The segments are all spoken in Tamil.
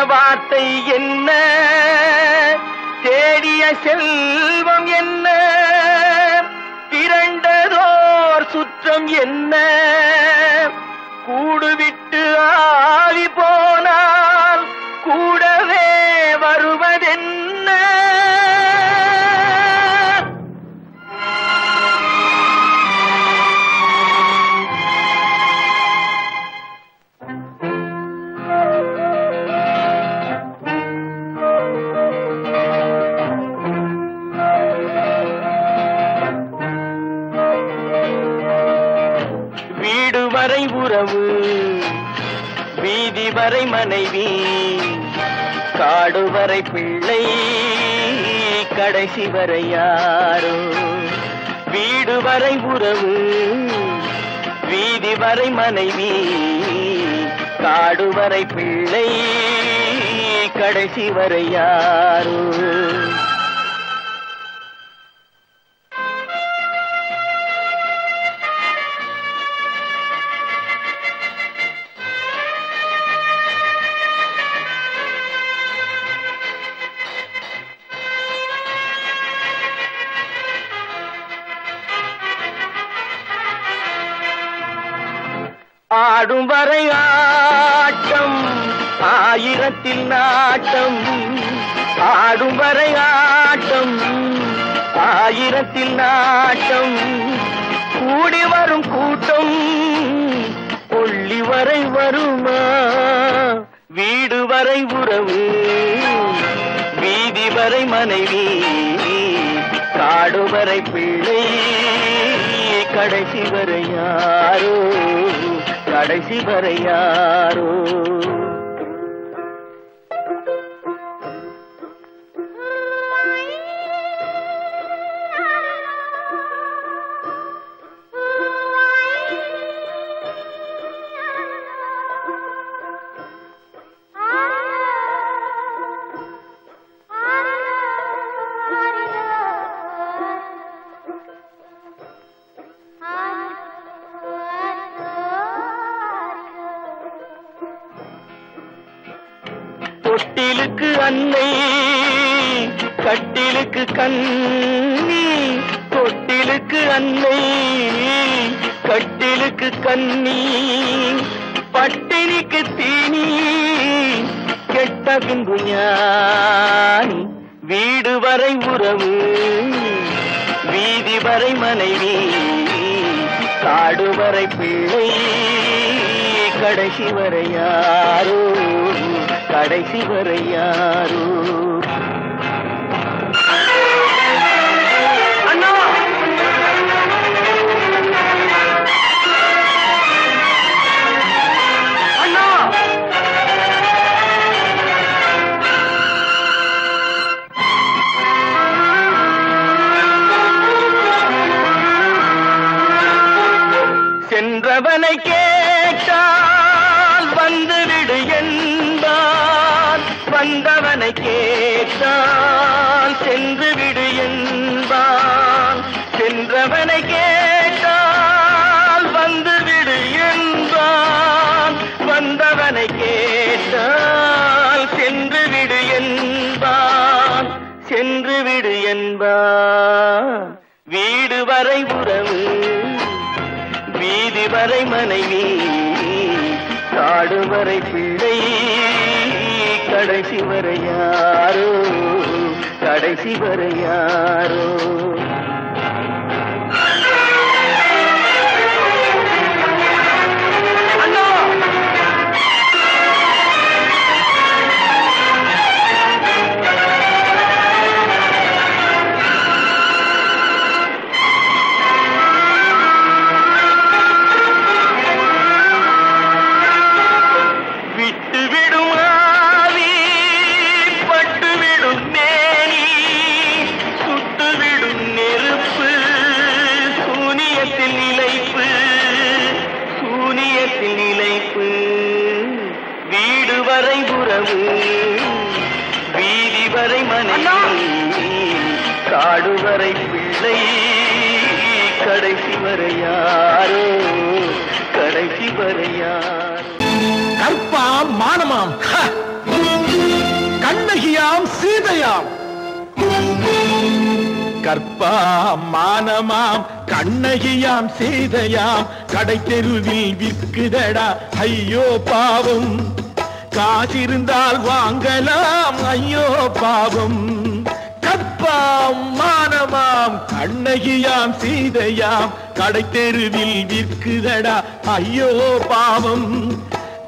வார்த்தை என்ன, தேடிய செல்வம் என்ன, திரண்டதோர் சுற்றம் என்ன, கூடுவிட்டு ஆவி போனால் கூடவே வருவதென்ன. வீடு வரை உறவு, வீதி வரை மனைவி, காடு வரை பிள்ளை, கடைசி வரை யாரோ. வீடு வரை உறவு, வீதி வரை மனைவி, காடு வரை பிள்ளை, கடைசி வரை யாரோ. ஆடும் வரை ஆட்டம், ஆயிரத்தில் நாட்டம். ஆடும் வரை ஆட்டம், ஆயிரத்தில் நாட்டம். கூடி வரும் கூட்டம் கொள்ளி வரை வருமா. வீடு வரை உறவு, வீதி வரை மனைவி, காடு வரை பிள்ளை, கடைசி வரை யாரோ, கடைசி வரை யாரோ. தொட்டிலுக்கு அன்னை, கட்டிலுக்கு கண்ணி. தொட்டிலுக்கு அன்னை, கட்டிலுக்கு கண்ணி. பட்டினிக்கு தீனி, கெட்ட பின்பு ஞானி. வீடு வரை உறவு, வீதி வரை மனைவி, காடு வரை பிள்ளை, கடைசி வரை யாரோ, கடைசி வரை யாரோ. அண்ணா அண்ணா, சென்றவனை கேட்டால் வந்துவிடு என்பார், வந்தவனை கேட்டால் சென்று விடு என்பான். சென்றவனை கேட்டால் வந்துவிடு என்பான், வந்தவனை கேட்டால் சென்று விடு என்பான், சென்று விடு என்பான். வீடு வரை உறவு, வீதி வரை மனைவி, காடு வரை பிள்ளை, கடைசி வரை யாரோ, கடைசி வரை யாரோ. வீடு வரை உறவு, வீதி வரை மனைவி, காடு வரை பிள்ளை, கடைசி வரை யாரோ, கடைசி வரை யாரோ. கற்பா மானமாம். கண்ணகியாம் சீதையாம் கற்பாம் மானமாம் கண்ணகியாம் சீதையாம் கடை தெருவில் விற்குதடா ஐயோ பாவம் காசிருந்தால் வாங்கலாம் ஐயோ பாவம் கற்பாம் மானமாம் கண்ணகியாம் சீதையாம் கடை தெருவில் விற்குதடா ஐயோ பாவம்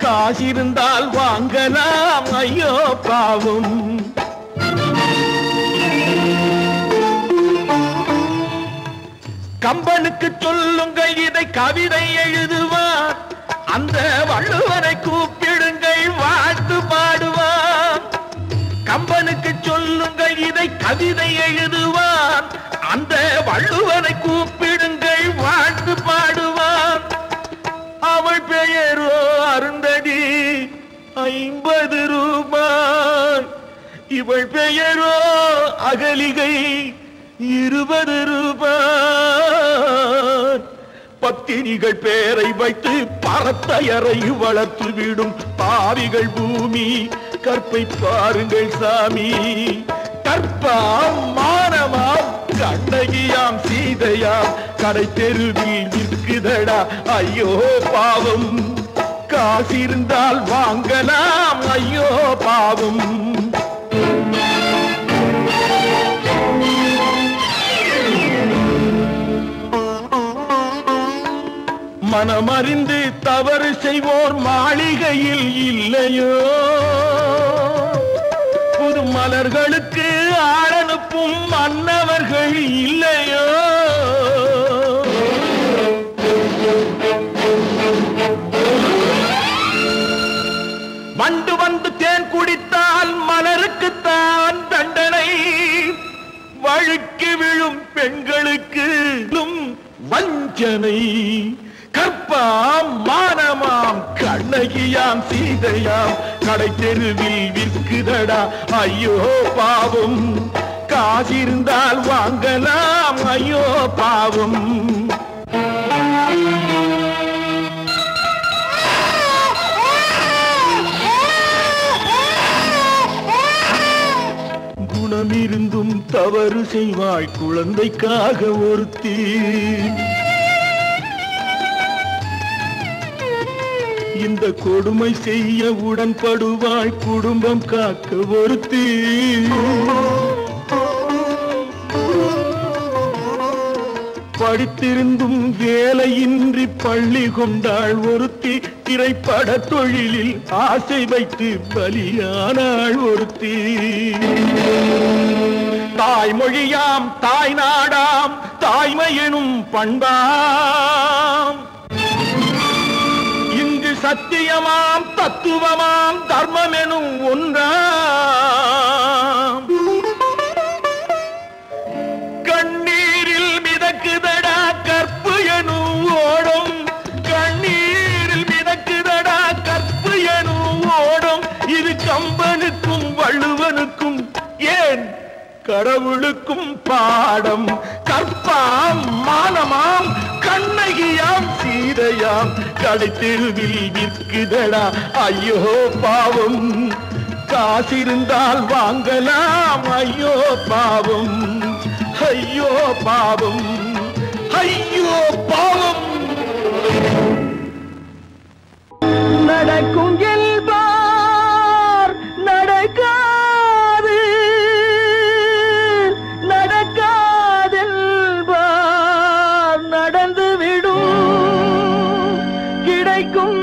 காசிருந்தால் வாங்கலாம் ஐயோ பாவம் கம்பனுக்கு சொல்லுங்கள் இதை கவிதை எழுதுவார் அந்த வள்ளுவரை கூப்பிடுங்கள் வாழ்த்து பாடுவார் கம்பனுக்கு சொல்லுங்கள் இதை கவிதை எழுதுவார் அந்த வள்ளுவரை கூப்பிடுங்கள் வாழ்த்து பாடுவார் அவள் பெயரோ அருந்ததி 50 ரூபாய் இவள் பெயரோ அகலிகை 20 ரூபாய் பத்தினிகள் பேரை வைத்து பரத்தையரை வளர்த்து விடும் பாவிகள் பூமி கற்பை பாருங்கள் சாமி கற்பாம் மானமாம் கண்ணகியாம் சீதையாம் கடை தெருவில் நிற்குதடா ஐயோ பாவம் காசிருந்தால் வாங்கலாம் ஐயோ பாவம் மனமறிந்து தவறு செய்வோர் மாளிகையில் இல்லையோ புது மலர்களுக்கு ஆளனுப்பும் மன்னவர்கள் இல்லையோ வண்டு வந்து தேன் குடித்தால் மலருக்குத்தான் தண்டனை வழுக்கி விழும் பெண்களுக்கு வஞ்சனை கற்பாம் மானமாம் கண்ணகியாம் சீதையாம் கடை தெருவில் விற்குதடா ஐயோ பாவம் காசிருந்தால் வாங்கலாம் ஐயோ பாவம் குணமிருந்தும் தவறு செய்வாய் குழந்தைக்காக ஒருத்தி இந்த கொடுமை செய்ய உடன்படுவாய் குடும்பம் காக்க ஒருத்தி படித்திருந்தும் வேலையின்றி பள்ளி கொண்டாள் ஒருத்தி திரைப்பட தொழிலில் ஆசை வைத்து பலியானாள் ஒருத்தி தாய்மொழியாம் தாய் நாடாம் தாய்மையெனும் பண்பாம் இங்கு சத்தியமாம் தத்துவமாம் தர்மம் எனும் ஒன்றாம் கண்ணீரில் மிதக்குதடா கற்பு எனும் ஓடும் கண்ணீரில் மிதக்குதடா கற்பு எனும் ஓடும் இது கம்பனுக்கும் வள்ளுவனுக்கும் ஏன் கடவுளுக்கும் பாடம் கற்பாம் மானமாம் கண்ணகியாம் சீதையாம் கடை தெருவில் விற்குதடா ஐயோ பாவம் காசிருந்தால் வாங்கலாம் ஐயோ பாவம் ஐயோ பாவம் ஐயோ பாவம் நடக்கும் என்பார் நடக்காது நடக்காதென்பார் நடந்துவிடும் கிடைக்கும்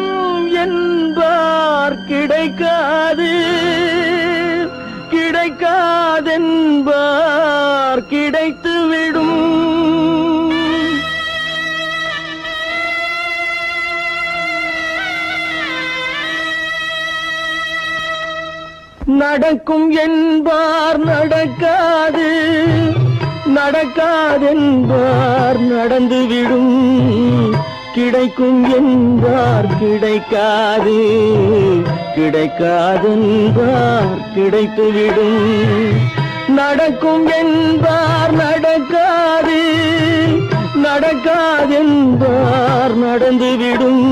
என்பார் கிடைக்காது கிடைக்காதென்பார் கிடைத்துவிடும் நடக்கும் என்பார் நடக்காது நடக்காதென்பார் நடந்துவிடும் கிடைக்கும் என்பார் கிடைக்காது கிடைக்காதென்பார் கிடைத்துவிடும் நடக்கும் என்பார் நடக்காது நடக்காதென்பார் நடந்துவிடும்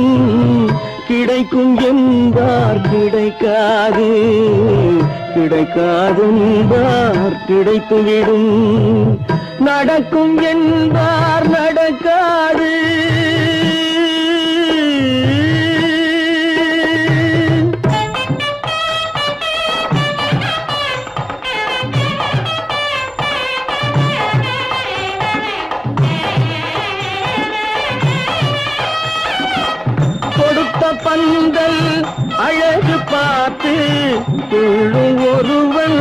கிடைக்கும் என்பார் கிடைக்காது கிடைக்காதென்பார் கிடைத்துவிடும், நடக்கும் என்பார் நடக்காது. கொடுத்த பந்தல் அழகு பார்த்து துள்ளும் ஒருவன்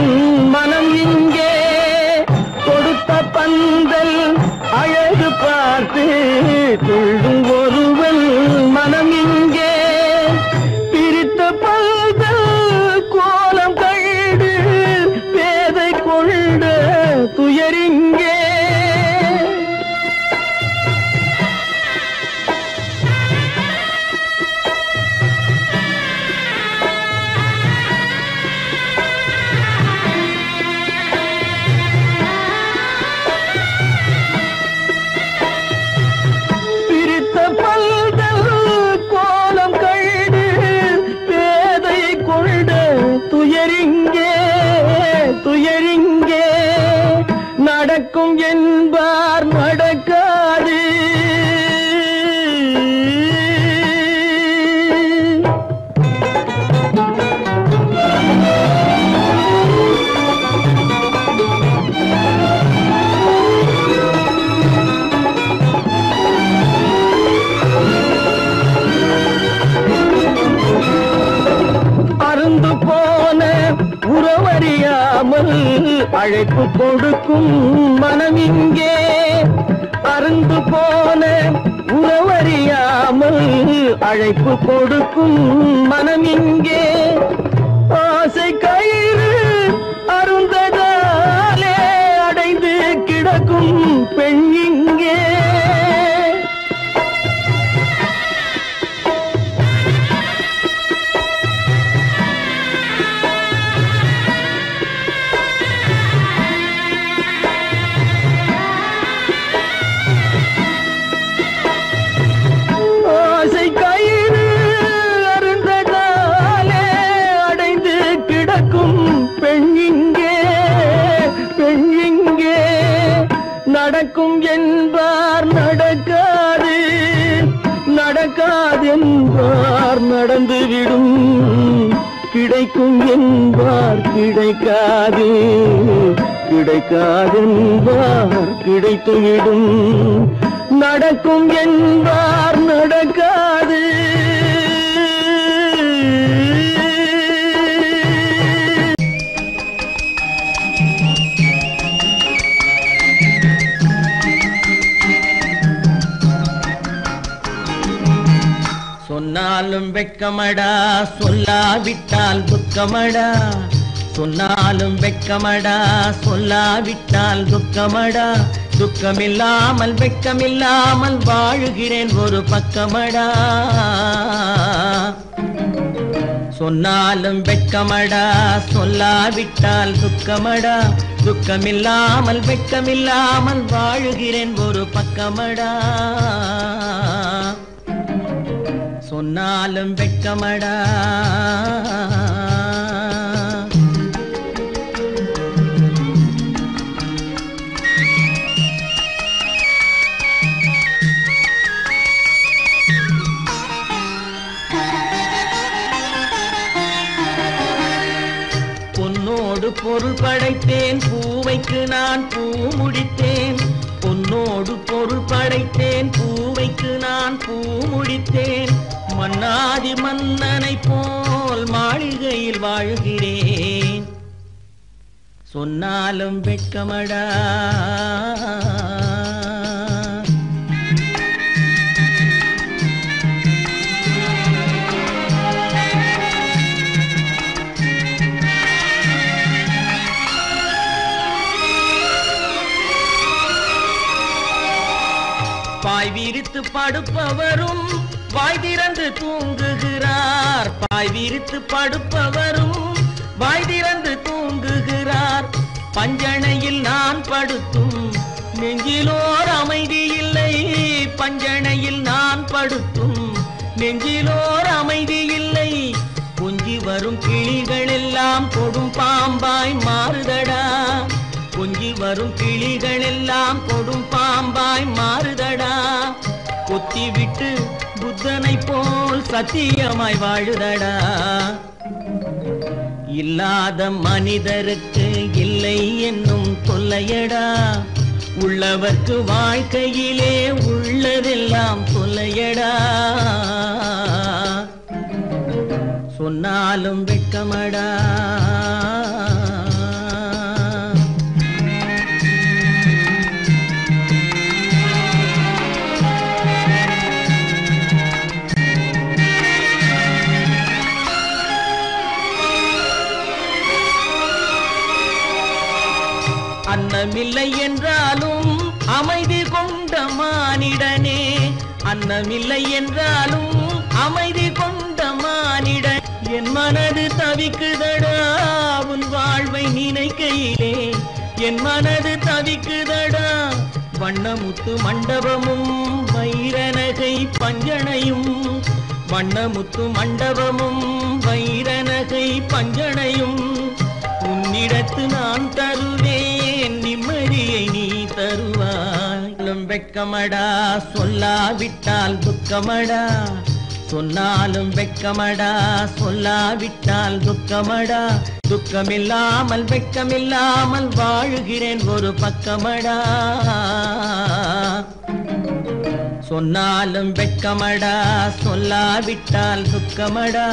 மனம் இங்கே, கொடுத்த பந்தல் அழகு பார்த்து துள்ளும் ஒருவன் மனம் இங்கே, பிரித்த பந்தல் கோலம் கண்டு பேதை கொண்ட துயரிங்கே. துயரிங்கே நடக்கும் என்பார் நடக்காது. அருந்து போன உறவறியாமல் அழைப்பு கொடுக்கும் மனம் இங்கே, அருந்து போன உறவறியாமல் அழைப்பு கொடுக்கும் மனம் இங்கே, ஆசை கயிறு அருந்ததாலே அடைந்து கிடக்கும் பெண் இங்கே. நடக்கும் என்பார் நடக்காது, நடக்காதென்பார் நடந்துவிடும், கிடைக்கும் என்பார் கிடைக்காது, கிடைக்காதென்பார் கிடைத்துவிடும், நடக்கும் என்பார் நடக்காது. சொன்னாலும் வெட்கமடா சொல்லாவிட்டால் துக்கமடா, சொன்னாலும் வெட்கமடா சொல்லாவிட்டால் துக்கமடா, துக்கமில்லாமல் வெட்கமில்லாமல் வாழுகிறேன் ஒரு பக்கமடா. சொன்னாலும் வெட்கமடா சொல்லாவிட்டால் துக்கமடா, துக்கமில்லாமல் வெட்கமில்லாமல் வாழுகிறேன் ஒரு பக்கமடா. சொன்னாலும் வெட்கமடா. பொன்னோடு பொருள் படைத்தேன், பூவைக்கு நான் பூ முடித்தேன், பொன்னோடு பொருள் படைத்தேன், பூவைக்கு நான் பூ முடித்தேன், மன்னாதி மன்னனை போல் மாளிகையில் வாழ்கிறேன். சொன்னாலும் வெட்கமடா. பாய் விரித்து படுப்பவரும் வாய் திறந்து தூங்குகிறார், பாய் விரித்து படுப்பவரும் வாய் திறந்து தூங்குகிறார், பஞ்சணையில் நான் படுத்தும் நெஞ்சிலோர் அமைதி இல்லை, பஞ்சணையில் நான் படுத்தும் நெஞ்சிலோர் அமைதி இல்லை, கொஞ்சி கொஞ்சி வரும் கிளிகள் எல்லாம் கொடும் பாம்பாய் மாறுதடா கொஞ்சி வரும் கிளிகள் எல்லாம் கொடும் பாம்பாய் மாறுதடா கொத்தி விட்டு புத்தனை போல் சத்தியமாய் வாழுதடா இல்லாத மனிதருக்கு இல்லை என்னும் தொல்லையடா உள்ளவர்க்கு வாழ்க்கையிலே உள்ளதெல்லாம் தொல்லையடா சொன்னாலும் வெட்கமடா அன்னமில்லை என்றாலும் அமைதி கொண்ட மானிடனே அன்னமில்லை என்றாலும் அமைதி கொண்ட மானிடன் என் மனது தவிக்குதடா உன் வாழ்வை நினைக்கையிலே என் மனது தவிக்குதடா வண்ணமுத்து மண்டபமும் வைரநகை பஞ்சனையும் வண்ணமுத்து மண்டபமும் வைரநகை பஞ்சனையும் உன்னிடத்து நான் தருவேன் நிம்மதியை நீ தருவாய் வெட்கமடா சொல்லாவிட்டால் துக்கமடா சொன்னாலும் வெட்கமடா சொல்லாவிட்டால் துக்கமடா துக்கமில்லாமல் வெட்கமில்லாமல் வாழுகிறேன் ஒரு பக்கமடா சொன்னாலும் வெட்கமடா சொல்லாவிட்டால் துக்கமடா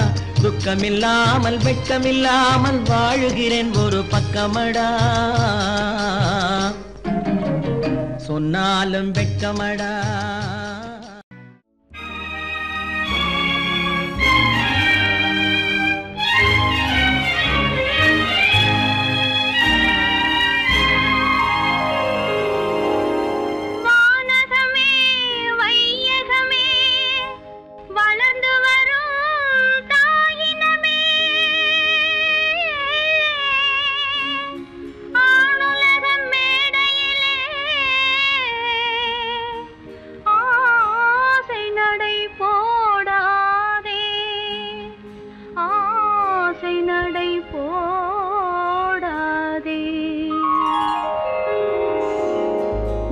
துக்கமில்லாமல் வெட்கமில்லாமல் வாழுகிறேன் ஒரு பக்கமடா சொன்னாலும் வெட்கமடா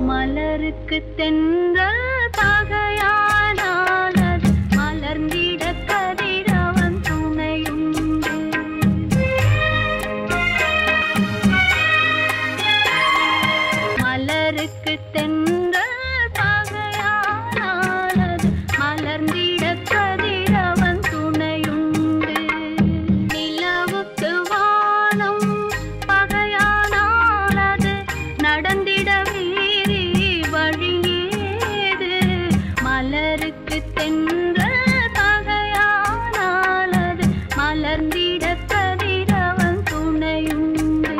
மலருக்கு தென்றல் பகையானால் அது மலர்ந்திட கதிரவன் துணையுண்டு மலருக்கு தென்றல் பகையானால் அது மலர்ந்திட கதிரவன் துணையுண்டு நிலவுக்கு வானம் பகையானால் அது நடந்திட மலருக்கு தென்றல் பகையானால் அது மலர்ந்திட கதிரவன் துணையுண்டு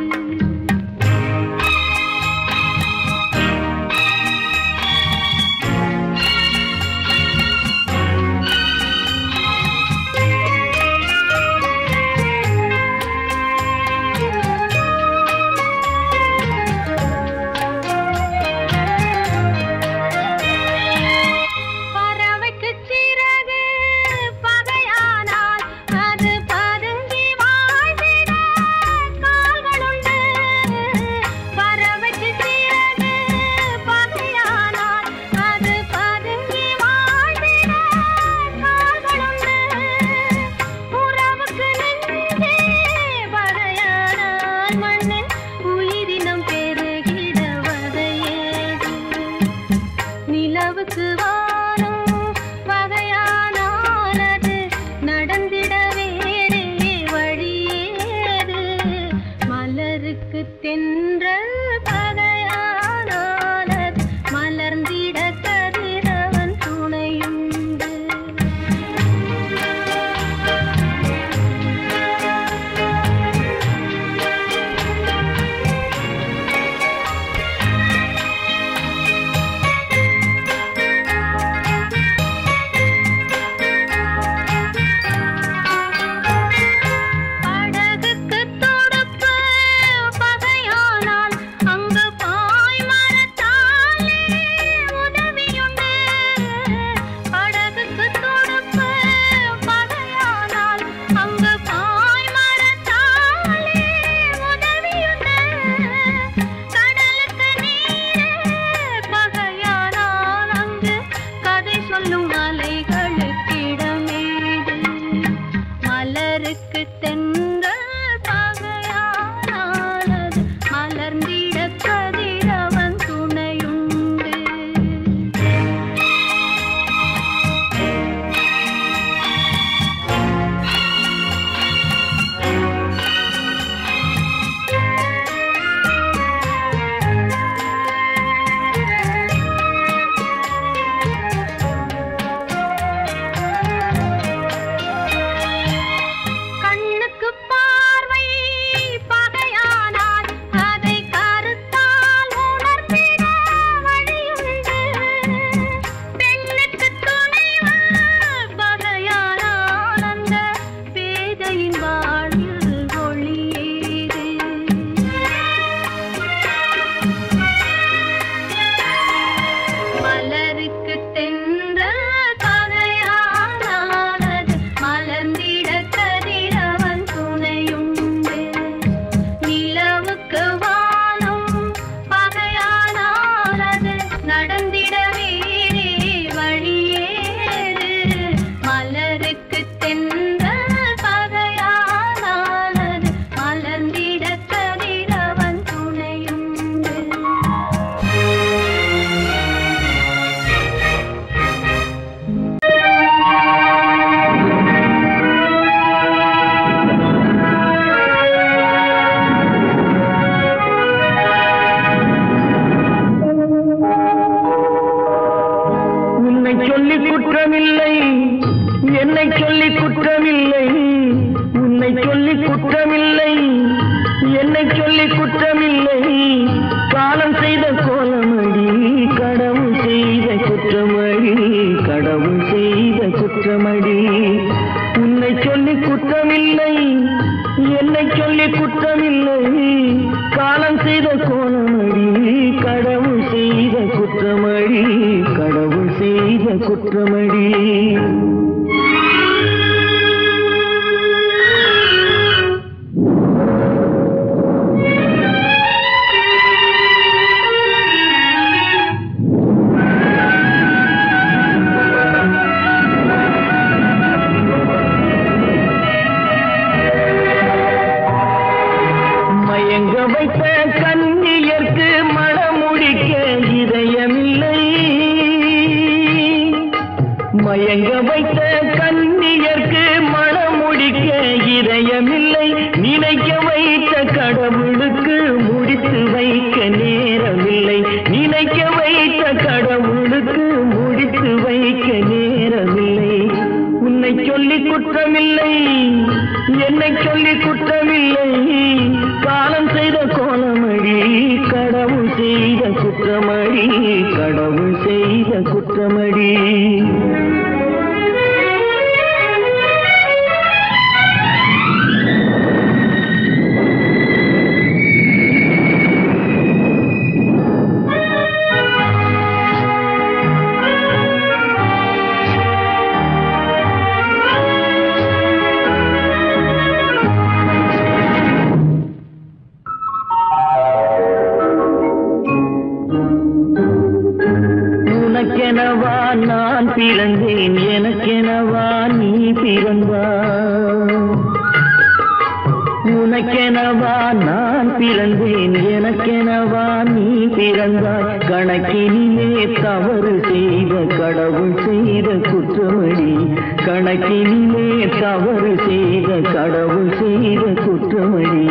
தென்றல் பகையானால் அது மலர்ந்திட கதிரவன் துணையுண்டு படகுக்கு தொடுப்பு பகையானால் செய்த கோலமடி கடவுள் செய்த குற்றமடி கடவுள் செய்த குற்றமடி மயங்க வைத்த கன்னியர்க்கு மணமுடிக்க இதயமில்லை மயங்க வைத்த கன்னியர்க்கு மணமுடிக்க இதயமில்லை நினைக்க வைத்த கடவுளுக்கு முடித்து வைக்க நேரமில்லை நினைக்க வைத்த கடவுளுக்கு முடித்து வைக்க நேரமில்லை உன்னை சொல்லி குற்றமில்லை என்னை சொல்லி குற்றமில்லை காலம் செய்த கோலமடி கடவுள் செய்த குற்றமடி கடவுள் செய்த குற்றமடி உனக்கெனவா நான் பிறந்தேன் எனக்கெனவா நீ பிறந்தாய் உனக்கெனவா நான் பிறந்தேன் எனக்கெனவா நீ பிறந்தாய் கணக்கினிலே தவறு செய்த கடவுள் செய்த குற்றமடி கணக்கினிலே தவறு செய்த கடவுள் செய்த குற்றமடி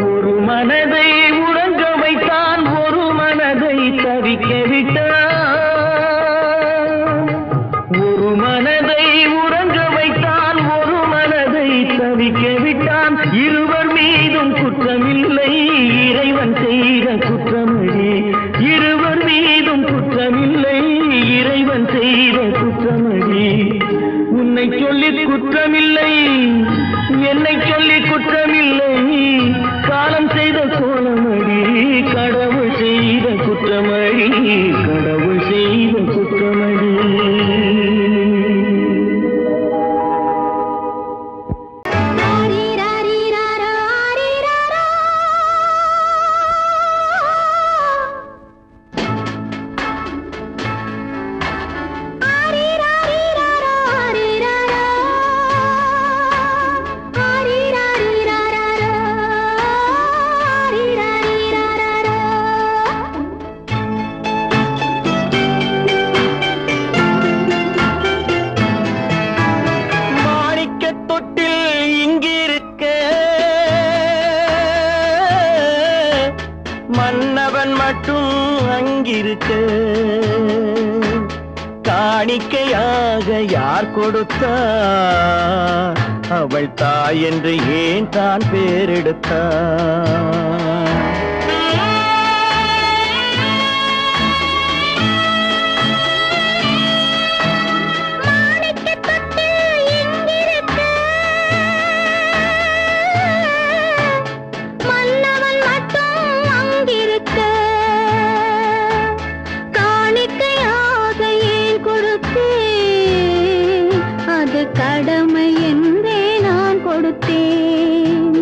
ஒரு மனதை உறங்க வைத்தான் ஒரு மனதை தவிக்க விட்டான் ஒரு மனதை உறங்க வைத்தான் ஒரு மனதை தவிக்க விட்டான் இருவர் மீதும் குற்றமில்லை இறைவன் செய்த குற்றமடி இருவர் மீதும் குற்றமில்லை இறைவன் செய்த குற்றமடி உன்னை சொல்லி குற்றமில்லை என்னை சொல்லி குற்றமில்லை காலம் செய்த கோலமடி கடவுள் செய்த குற்றமடி கடவுள் செய்த குற்றமடி மன்னவன் மட்டும் அங்கிருக்க காணிக்கையாக யார் கொடுத்தார் அவள் தாய் என்று ஏன் தான் பேரெடுத்தார் கடமை என்றே நான் கொடுத்தேன்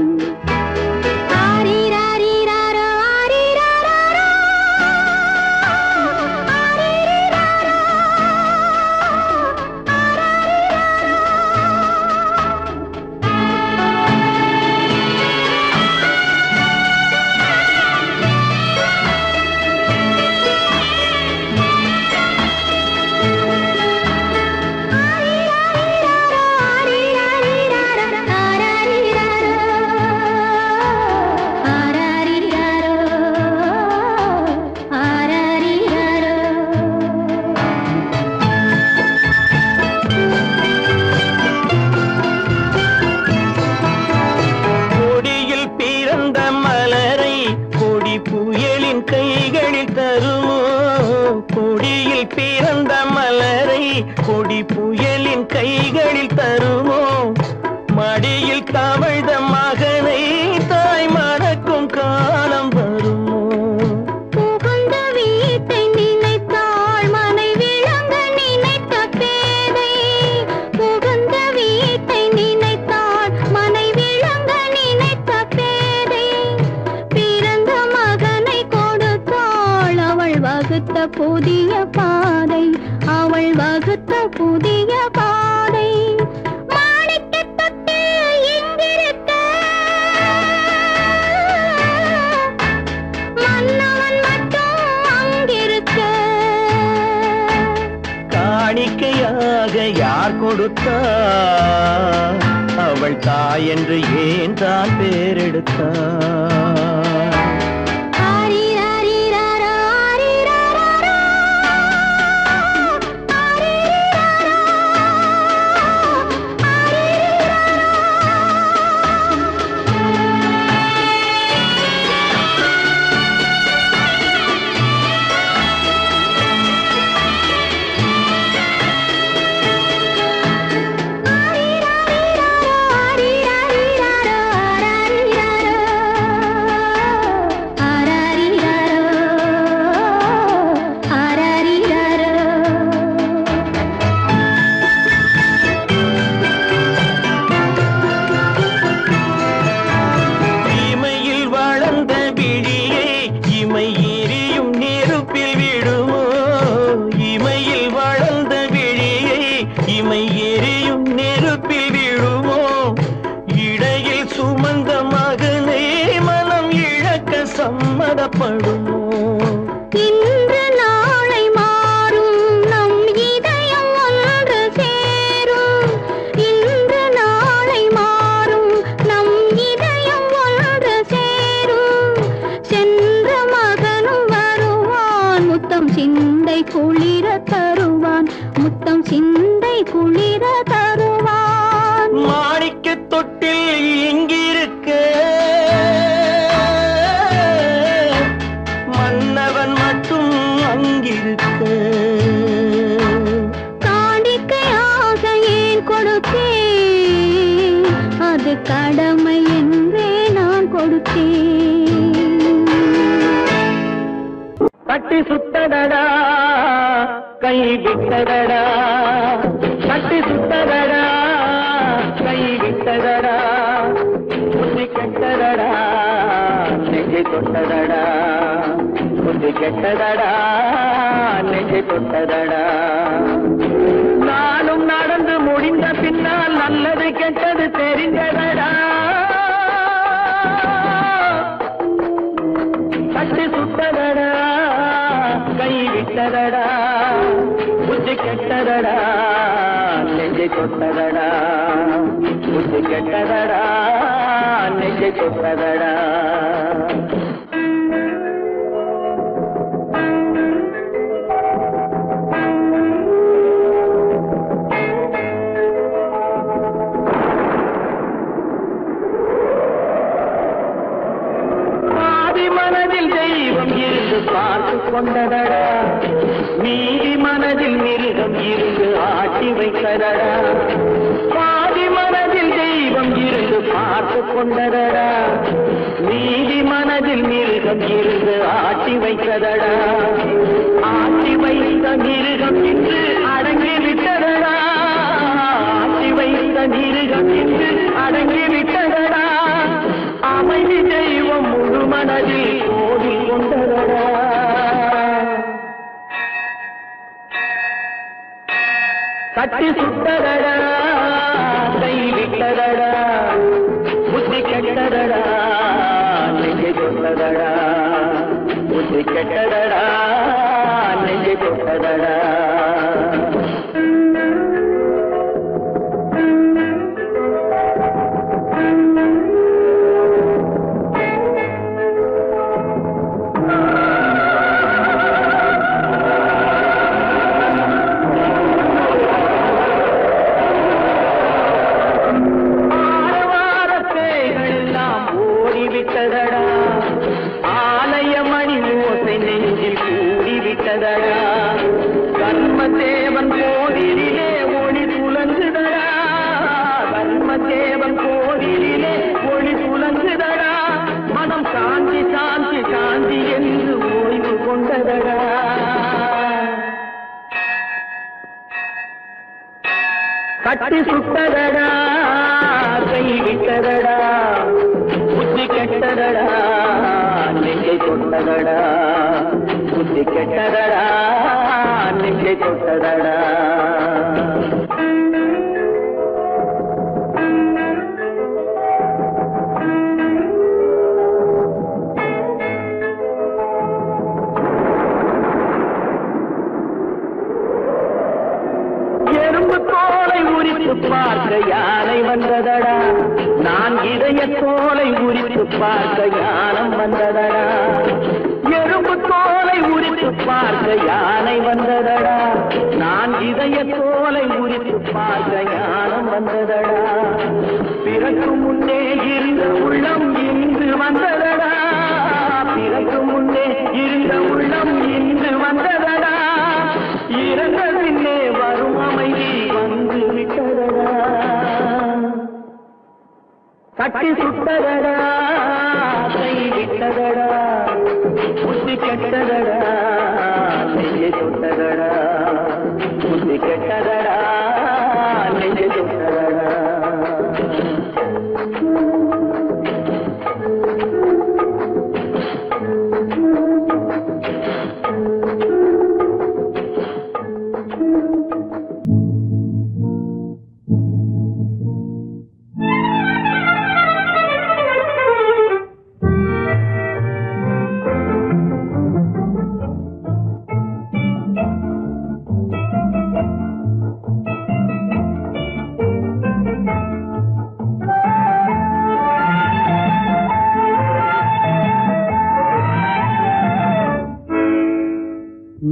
ஆரிராரிராரோ ஆரிராரோ ஆரிராரோ கொடி புயலின் கைகளில் தருமோ மடியில் தவழ்ந்த மகனை தாய் புதிய பாதை, அவள் வகுத்த புதிய பாதை. மாணிக்கத் தொட்டில் இங்கிருக்க, மன்னவன் மட்டும் அங்கிருக்க. காணிக்கையாக யார் கொடுத்தா, அவள் தாய் என்று ஏன் தான் பேரெடுத்தா. சம்மதப்படுமோ? இன்று நாளை மாறும் நம் இதயம் ஒன்று சேரும். இன்று நாளை மாறும் நம் இதயம் ஒன்று சேரும். சென்ற மகனும் வருவான், முத்தம் சிந்தை குளிர தருவான், முத்தம் சிந்தை குளிர தருவான். மாணிக்க தொட்டில் இங்கிருக்க, காணிக்கையாக ஏன் கொடுத்தேன், அது கடமை என்றே நான் கொடுத்தேன். கட்டி சுத்தடடா கை விட்டதடா, கட்டி சுத்தடடா கை விட்டதடா, புத்தி கெட்டதடா நெஞ்சை தொட்டதடா, புத்தி கெட்டதடா நெஞ்சை தொட்டதடா. நானும் நடந்து முடிந்த பின்னால் நல்லது கெட்டது தெரிந்ததடா. கட்டி சுட்டதடா கை விட்டதடா, புத்தி கெட்டதடா நெஞ்சை தொட்டதடா, புத்தி கெட்டதடா நெஞ்சை தொட்டதடா. பார்த்து கொண்டதடா, மீதி மனதில் மிருகம் இருந்து ஆட்டி வைத்ததடா. பாதி மனதில் தெய்வம் இருந்து பார்த்து கொண்டதடா, மீதி மனதில் மிருகம் இருந்து ஆட்டி வைத்ததடா. ஆட்டி வைத்த மிருகம் இன்று அடங்கி விட்டதடா, ஆட்டி வைத்த மிருகம் இன்று அடங்கி விட்டதடா. அமைதி தெய்வம் முழு மனதில் கோடி கொண்டதடா. கட்டி சுட்டதடா கை விட்டதடா, புத்தி கெட்டதடா நெஞ்சை தொட்டதடா, புத்தி கெட்டதடா நெஞ்சை தொட்டதடா. ஆலயமணி ஓசை நெஞ்சில் கூடிவிட்டதடா, கர்மதேவன் கோவிலிலே ஒளி துலங்குதடா, கர்மதேவன் கோவிலிலே ஒளி துலங்குதடா. மனம் சாந்தி சாந்தி சாந்தி என்று ஓய்வு கொண்டதடா. கட்டி சுட்டதடா கை விட்டதடா, புத்தி கெட்டதடா நெஞ்சை தொட்டதடா, புத்தி கெட்டதடா நெஞ்சை தொட்டதடா. எறும்பு தோலை உரித்து பார்க்க யானை வந்ததடா, நான் இதய தோலை உரித்து பார்க்க யானம் வந்ததடா. எறும்பு தோலை உரித்து பார்க்க யானை வந்ததடா, நான் இதய தோலை உரித்து பார்க்க யானம் வந்ததடா. பிறகு முன்னே இருந்த உள்ளம் இன்று வந்ததடா, பிறகு முன்னே இருந்த உள்ளம் இன்று வந்ததடா. இறந்த பின்னே வரும் அமைதி வந்து விட்டதடா, கட்டி சுட்டதடா கை விட்டதடா, புத்தி கெட்டதடா நெஞ்சை சுட்டதடா, புத்தி கெட்டதடா நெஞ்சை சுட்டதடா.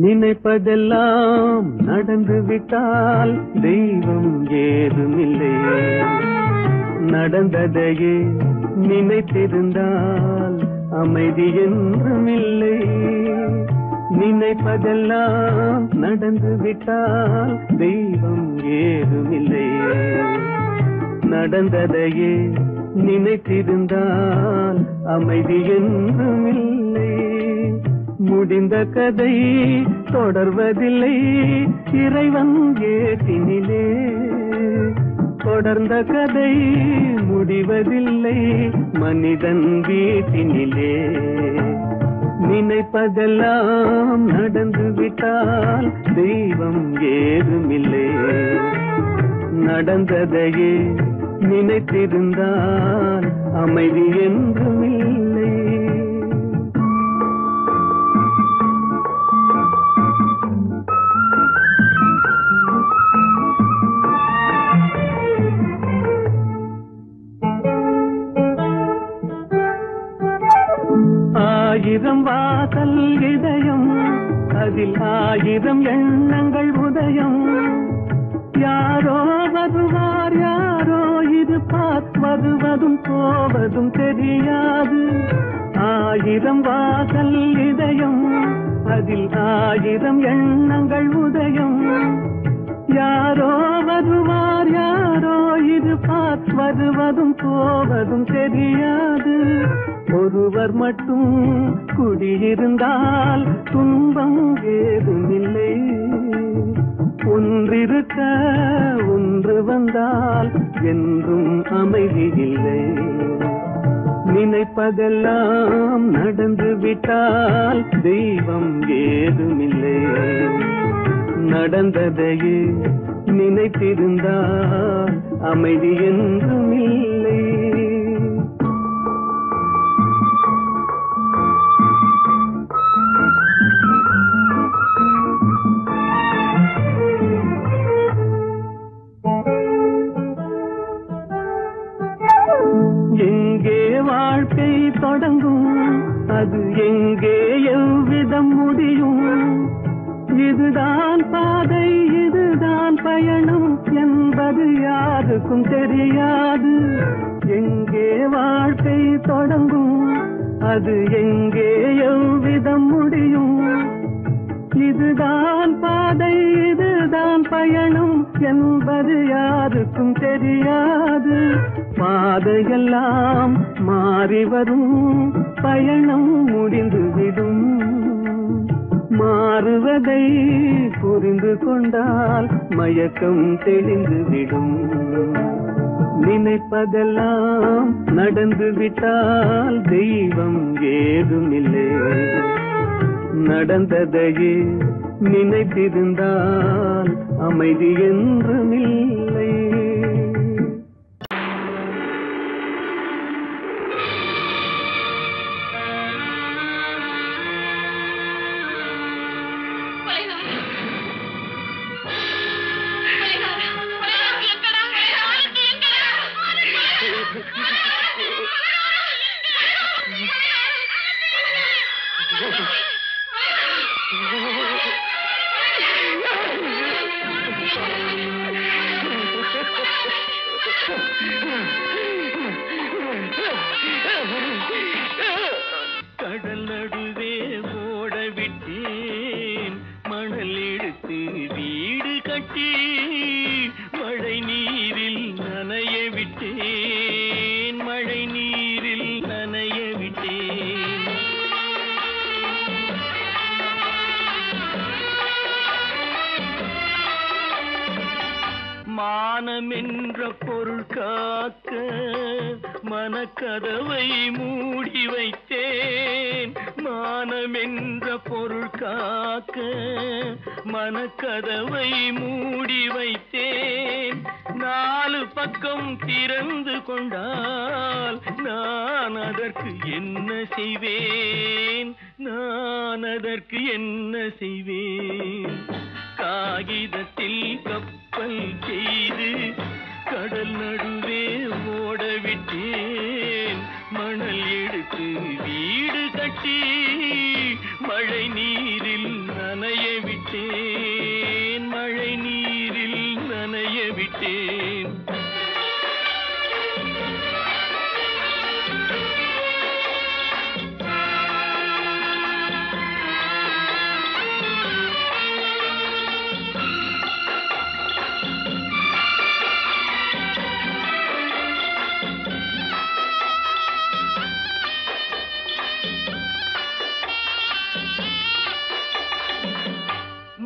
நினைப்பதெல்லாம் நடந்து விட்டால் தெய்வம் ஏதுமில்லை, நடந்ததையே நினைத்திருந்தால் அமைதி என்றுமில்லை. நினைப்பதெல்லாம் நடந்து விட்டால் தெய்வம் ஏதுமில்லை, நடந்ததையே நினைத்திருந்தால் அமைதி என்றுமில்லை. முடிந்த கதை தொடர்வதில்லை இறைவன் ஏட்டினிலே, தொடர்ந்த கதை முடிவதில்லை மனிதன் வீட்டினிலே. நினைப்பதெல்லாம் நடந்து விட்டால் தெய்வம் ஏதுமில்லை, நடந்ததையே நினைத்திருந்தால் அமைதி என்றுமில்லை. ஆயிரம் வாசல் இதயம், அதில் ஆயிரம் எண்ணங்கள் உதயம். யாரோ வருவார் யாரோ இருப்பார், வருவதும் போவதும் தெரியாது. ஆயிரம் வாசல் இதயம், அதில் ஆயிரம் எண்ணங்கள் உதயம். யாரோ வருவார் யாரோ இருப்பார், வருவதும் போவதும் தெரியாது. ஒருவர் மட்டும் குடியிருந்தால் துன்பம் ஏதுமில்லை, ஒன்றிருக்க ஒன்று வந்தால் என்றும் அமைதி இல்லை. நினைப்பதெல்லாம் நடந்து விட்டால் தெய்வம் ஏதுமில்லை, நடந்ததையே நினைத்திருந்தால் அமைதி என்றுமில்லை. எங்கே வாழ்க்கை தொடங்கும், அது எங்கே எவ்விதம் முடியும்? இதுதான் பாதை இதுதான் பயணம் என்பது யாருக்கும் தெரியாது. எங்கே வாழ்க்கை தொடங்கும், அது எங்கே எவ்விதம் முடியும்? இதுதான் பாதை இதுதான் பயணம் என்பது யாருக்கும் தெரியாது. பாதையெல்லாம் மாறி வரும், பயணம் முடிந்துவிடும். மாறுவதை புரிந்து கொண்டால் மயக்கம் தெளிந்துவிடும். நினைப்பதெல்லாம் நடந்து விட்டால் தெய்வம் ஏதுமில்லை, நடந்ததையே நினைத்திருந்தால் அமைதி என்றுமில்லை. கடல் நடுவே ஓட விட்டேன், மணல் எடுத்து வீடு கட்டி மழை நீரில் நனைய விட்டேன், மழை நீரில் நனைய விட்டேன். மானம் என்ற பொருள் காக்க மனக்கதவை மூடி வைத்தேன், மானம் என்ற பொருள் காக்க மனக்கதவை மூடி வைத்தேன். 4 பக்கம் திறந்து கொண்டால் நான் அதற்கு என்ன செய்வேன், நான் அதற்கு என்ன செய்வேன்? காகிதத்தில் கப்பல் செய்து கடல் நடுவே ஓட விட்டேன், மணல் எடுத்து வீடு கட்டி மழை நீரில் நனைய விட்டேன், மழை நீரில் நனைய விட்டேன்.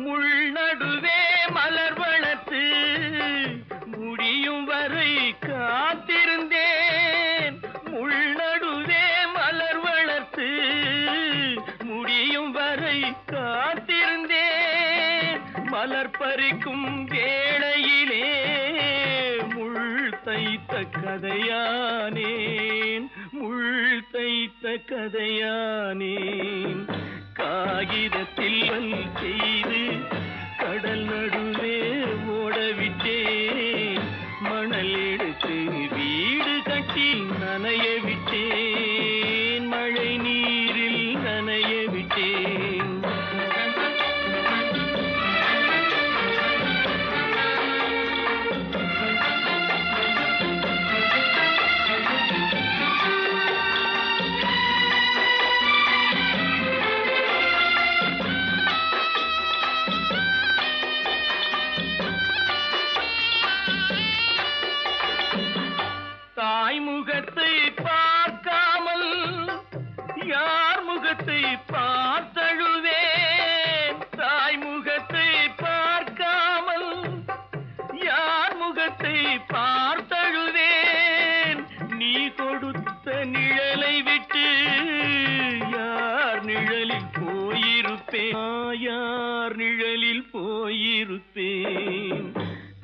முள்நடுவே மலர் வளர்த்து முடியும் வரை காத்திருந்தேன், முள்நடுவே மலர் வளர்த்து முடியும் வரை காத்திருந்தேன். மலர் பறிக்கும் வேளையிலே முள் தைத்த கதையானேன், முள் தைத்த கதையானேன். காகிதத்தில் செய்து கடல் நடுவே ஓடவிட்டேன், மணல் எடுத்து வீடு கட்டி நனைய விட்டேன், மழை நீரில் நனைய விட்டேன். தாய் முகத்தை பார்க்காமல் யார் முகத்தை பார்த்தழுவேன், தாய் முகத்தை பார்க்காமல் யார் முகத்தை பார்த்தழுவேன். நீ கொடுத்த நிழலை விட்டு யார் நிழலில் போயிருப்பேன், யார் நிழலில் போயிருப்பேன்.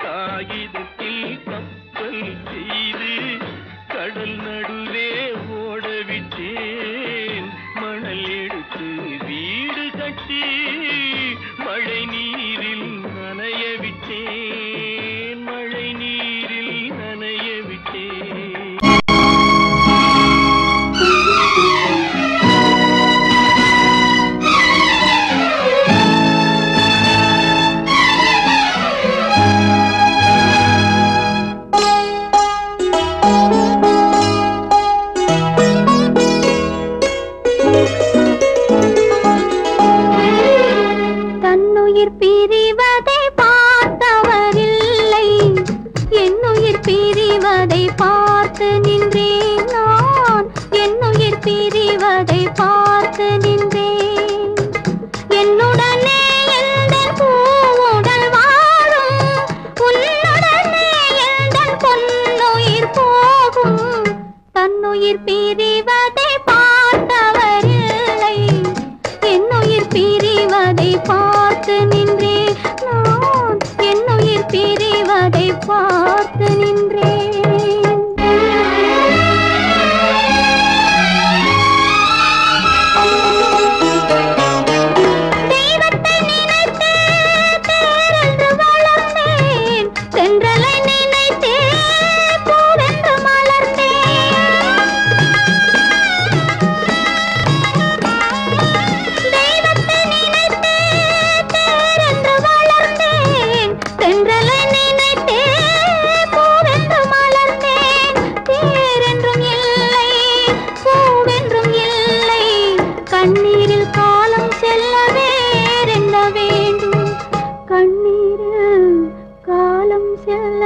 காகிதத்தில் கப்பல் செய்து கடல் நடுவே ஓடவிட்டேன், மணல் எடுத்து வீடு கட்டி மழை நீரில் நனைய விட்டேன், மழை நீரில் நனைய விட்டேன். பிரிவதை பார்த்தவரில்லை, என்னுயிர் பிரிவதை பார்த்து நின்றேன் நான், என்னுயிர் பிரிவதை பார்த்து நின்றேன். என்னுடனே எந்தன் பூவுடல் வாழும், உன்னுடனே எந்தன் பொன்னுயிர் போகும். தன்னுயிர் பிரிவதை பார்த்தவரில்லை, என்னுயிர் பிரி பார்த்து நின்றேன். தெய்வத்தை நினைத்தே தேரென்று வளர்ந்தேன், தென்றலை நினைத்தே பூவென்று மலர்ந்தேன். தெய்வத்தை நினைத்தே தேரென்று வளர்ந்தேன், தென்றலை நினைத்தே பூவென்று மலர்ந்தேன். தேரென்றும் இல்லை, பூவென்றும் இல்லை, கண்ணீரில் காலம் செல்ல வேறென்ன வேண்டும்? கண்ணீரில் காலம் செல்ல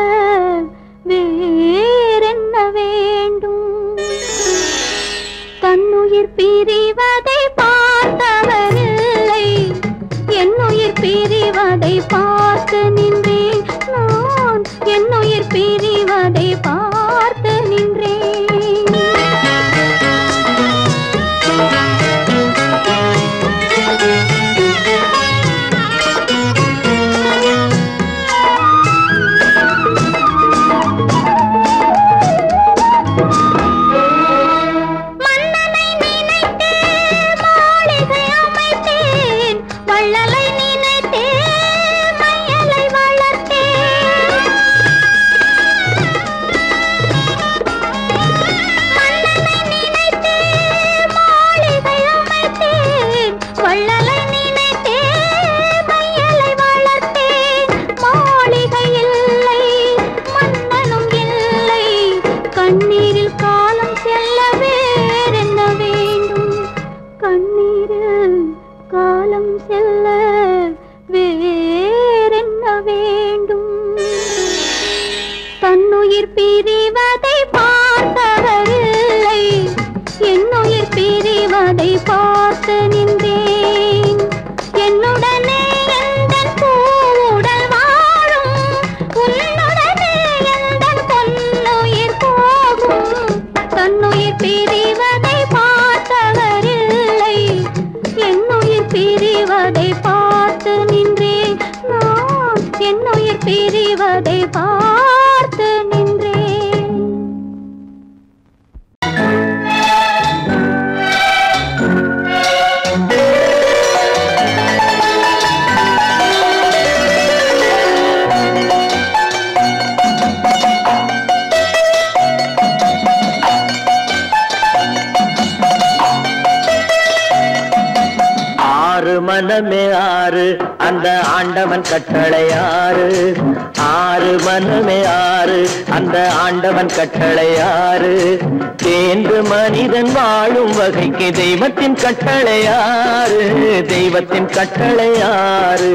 வேறென்ன வேண்டும்? தன்னுயிர் பிரிவதை பார்த்தவரில்லை, என்னுயிர் பிரிவதை பார்த்து நின்றேன். நான் என்னுயிர் பிரிவதை பார்த்து நின்றேன். மன்னனை நினைத்தே மாளிகை அமைத்தேன், வள்ளலை நினைத்தே மையலை வளர்த்தேன். மன்னனை நினைத்தே மாளிகை அமைத்தேன், வள்ளலை நினைத்தே மையலை வளர்த்தேன். மாளிகை இல்லை, மன்னனும் இல்லை, கண்ணீரில் காலம் செல்ல வேறென்ன வேண்டும்? கண்ணீரில் காலம் செல்ல வேறென்ன வேண்டும்? தன்னுயிர் பிரிவதை பார்த்தவரில்லை, என்னுயிர் பிரிவதை பார்த்து நின்றேன். என்னுடனே எந்தன் பூவுடல் வாழும், உன்னுடனே எந்தன் பொன்னுயிர் போகும். தன்னுயிர் பிரிவதை பார்த்தவரில்லை, என்னுயிர் பிரிவதை பார்த்து நின்றேன். நான் என்னுயிர் பிரிவதை பார்த்து நின்றேன். ஆறு மனமே ஆறு, அந்த ஆண்டவன் கட்டளை ஆறு. ஆறு மனமே ஆறு, அந்த ஆண்டவன் கட்டளை ஆறு. தேர்ந்து மனிதன் வாழும் வகைக்கு தெய்வத்தின் கட்டளை ஆறு, தெய்வத்தின் கட்டளை ஆறு.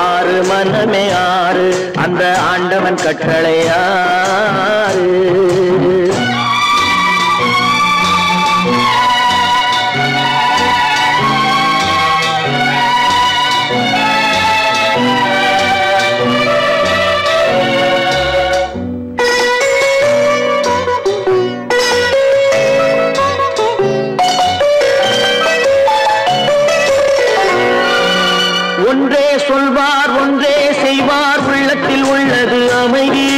ஆறு மனமே ஆறு, அந்த ஆண்டவன் கட்டளை ஆறு. ஒன்றே சொல்வார், ஒன்றே செய்வார், உள்ளத்தில் உள்ளது அமைதி.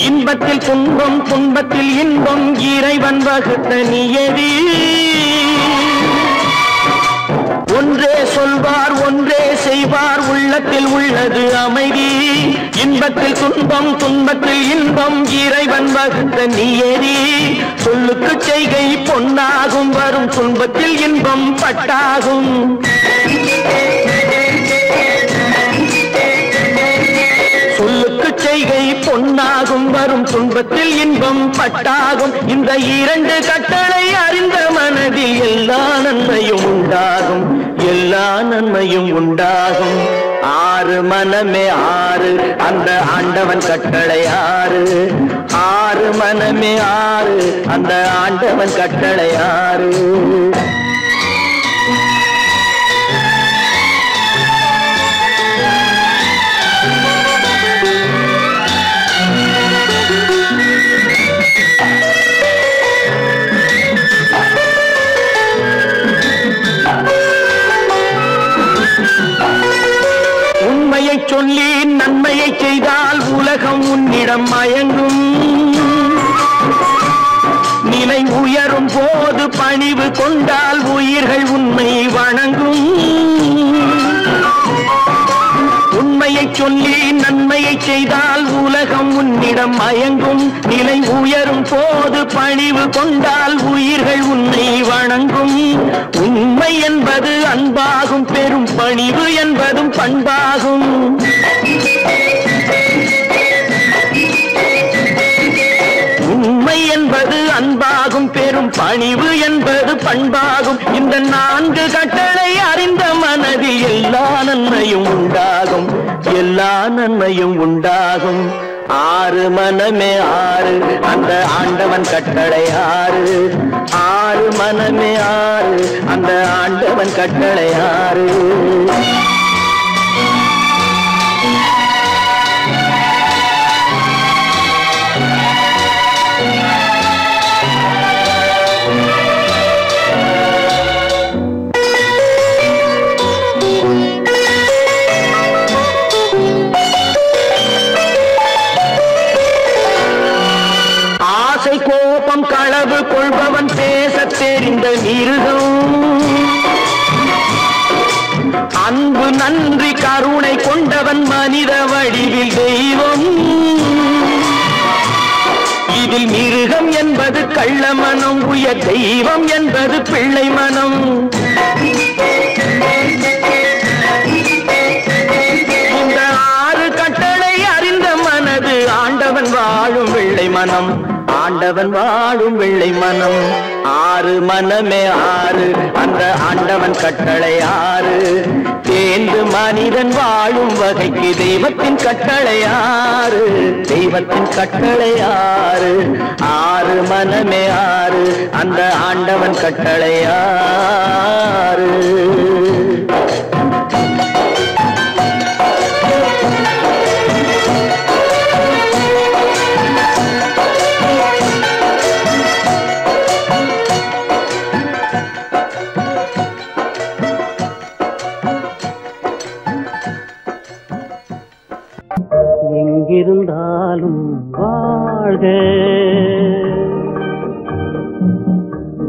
இன்பத்தில் துன்பம், துன்பத்தில் இன்பம், இறைவன் வகுத்த நியதி. ஒன்றே சொல்வார், ஒன்றே செய்வார், உள்ளத்தில் உள்ளது அமைதி. இன்பத்தில் துன்பம், துன்பத்தில் இன்பம், இறைவன் வகுத்த நியதி. சொல்லுக்கு செய்கை பொன்னாகும், வரும் துன்பத்தில் இன்பம் பட்டாகும். சொல்லுக்கு செய்கை பொன்னாகும், வரும் துன்பத்தில் இன்பம் பட்டாகும். இந்த இரண்டு கட்டளை அறிந்த மனதில் எல்லா நன்மையும் உண்டாகும், எல்லா நன்மையும் உண்டாகும். ஆறு மனமே ஆறு, அந்த ஆண்டவன் கட்டளை ஆறு. ஆறு மனமே ஆறு, அந்த ஆண்டவன் கட்டளை ஆறு. கொண்டால் உயிர்கள் உன்னை வணங்கும். உண்மையை சொல்லி நன்மையை செய்தால் உலகம் உன்னிடம் மயங்கும். நிலை உயரும் போது பணிவு கொண்டால் உயிர்கள் உன்னை வணங்கும். உண்மை என்பது அன்பாகும், பெரும் பணிவு என்பதும் பண்பாகும். உண்மை என்பது அன்பாகும், பெரும் பணிவு என்பது பண்பாகும். இந்த 4 கட்டளை அறிந்த மனதில் எல்லா நன்மையும் உண்டாகும், எல்லா நன்மையும் உண்டாகும். 6 மனமே 6 அந்த ஆண்டவன் கட்டளை 6. 6 மனமே 6 அந்த ஆண்டவன் கட்டளை 6. கோபம் களவு கொள்பவன் பேசத் தெரிந்த மிருகம். அன்பு நன்றி கருணை கொண்டவன் மனித வடிவில் தெய்வம். இதில் மிருகம் என்பது கள்ள மனம், உயர் தெய்வம் என்பது பிள்ளை மனம். இந்த 6 கட்டளை அறிந்த மனது ஆண்டவன் வாழும் வெள்ளை மனம், ஆண்டவன் வாழும் வெள்ளை மனம். 6 மனமே 6 அந்த ஆண்டவன் கட்டளை 6. தேர்ந்து மனிதன் வாழும் வகைக்கு தெய்வத்தின் கட்டளை 6, தெய்வத்தின் கட்டளை 6. 6 மனமே 6 அந்த ஆண்டவன் கட்டளை 6. எங்கிருந்தாலும் வாழ்க,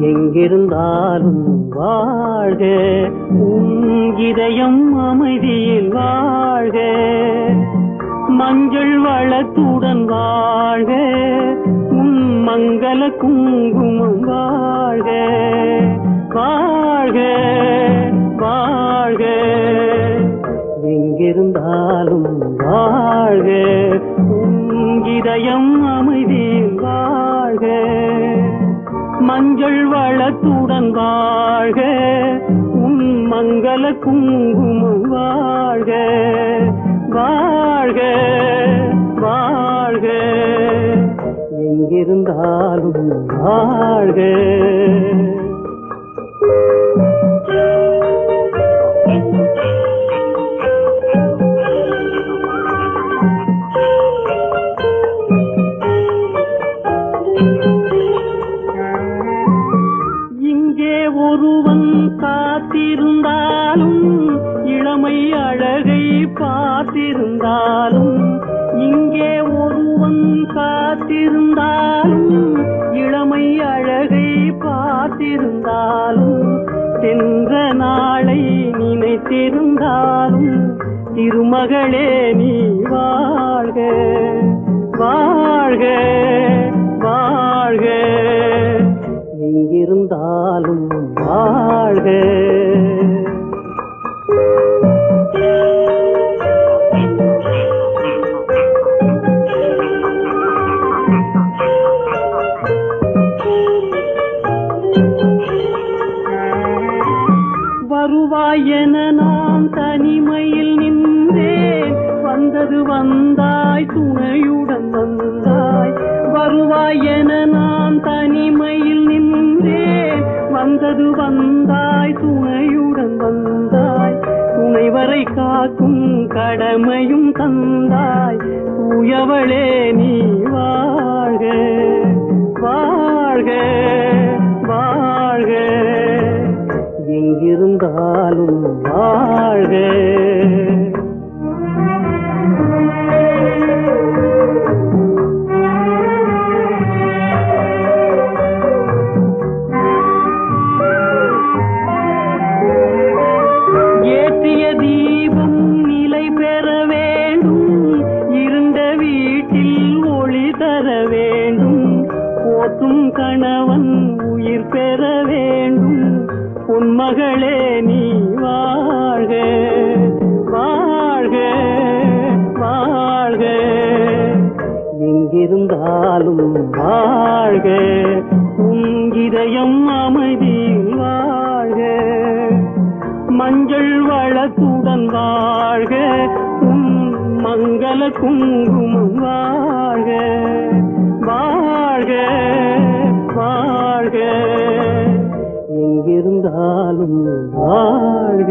எங்கிருந்தாலும் வாழ்க, உன் இதயம் அமைதியில் வாழ்க, மஞ்சள் வளத்துடன் வாழ்க, உன் மங்கள குங்குமம் வாழ்க, வாழ்க வாழ்க, எங்கிருந்தாலும் வாழ்க, உன் இதயம் அமைதியில் வாழ்க, மஞ்சள் வளத்துடன் வாழ்க, உன் மங்கள குங்குமம் வாழ்க, வாழ்க வாழ்க, எங்கிருந்தாலும் வாழ்க. ஒருவன் காத்திருந்தாலும் இளமை அழகை பார்த்திருந்தாலும், இங்கே ஒருவன் காத்திருந்தாலும் இளமை அழகை பார்த்திருந்தாலும், சென்ற நாளை நினைத்திருந்தாலும் திருமகளே நீ வாழ்க, வாழ்க வாழ்க, எங்கிருந்தாலும் வாழ்க. வருவாய் என நான் தனிமையில் நின்றேன், வந்தது வந்தாய் துணையுடன் வந்தாய். வருவாய் என நான் தனிமையில் நின்றேன், வந்தது வந்தாய் துணையுடன் வந்தாய். துணைவரை காக்கும் கடமையும் தந்தாய், தூயவளே நீ வாழ்க, வாழ்க வாழ்க, எங்கிருந்தாலும் வாழ்க. வேண்டும், போற்றும் கணவன் உயிர் பெற வேண்டும். உன் மகளே நீ வாழ்க வாழ்க வாழ்க, எங்கிருந்தாலும் வாழ்க, உன் இதயம் அமைதியில் வாழ்க. மஞ்சள் வளத்துடன் வாழ்க, உன் மங்கள குங்குமம் வாழ்க வாழ்க வாழ்க, எங்கிருந்தாலும் வாழ்க.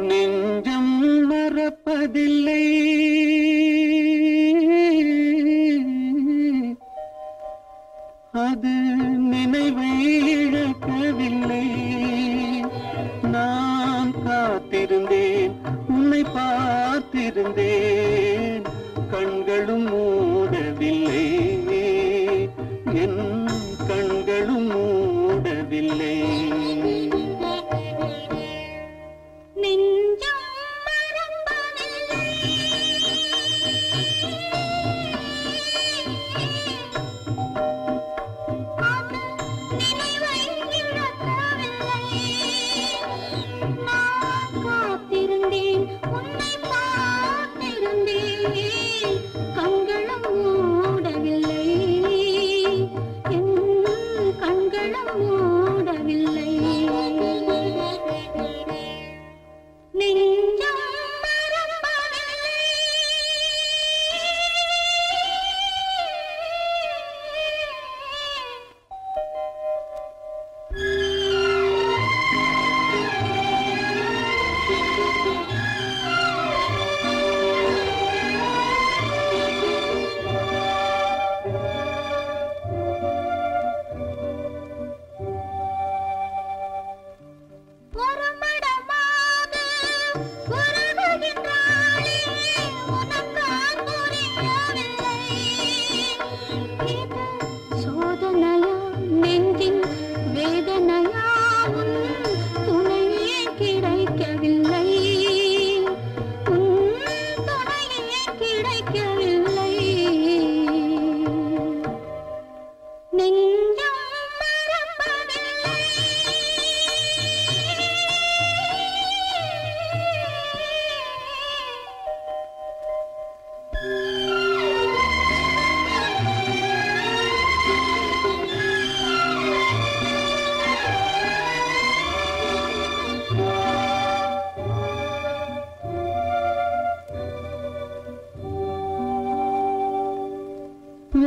நெஞ்சம் மறப்பதில்லை, அது நினைவை இழக்கவில்லை. நான் காத்திருந்தேன், உன்னை பார்த்திருந்தேன், கண்களும் மூடவில்லை, என் கண்களும் மூடவில்லை.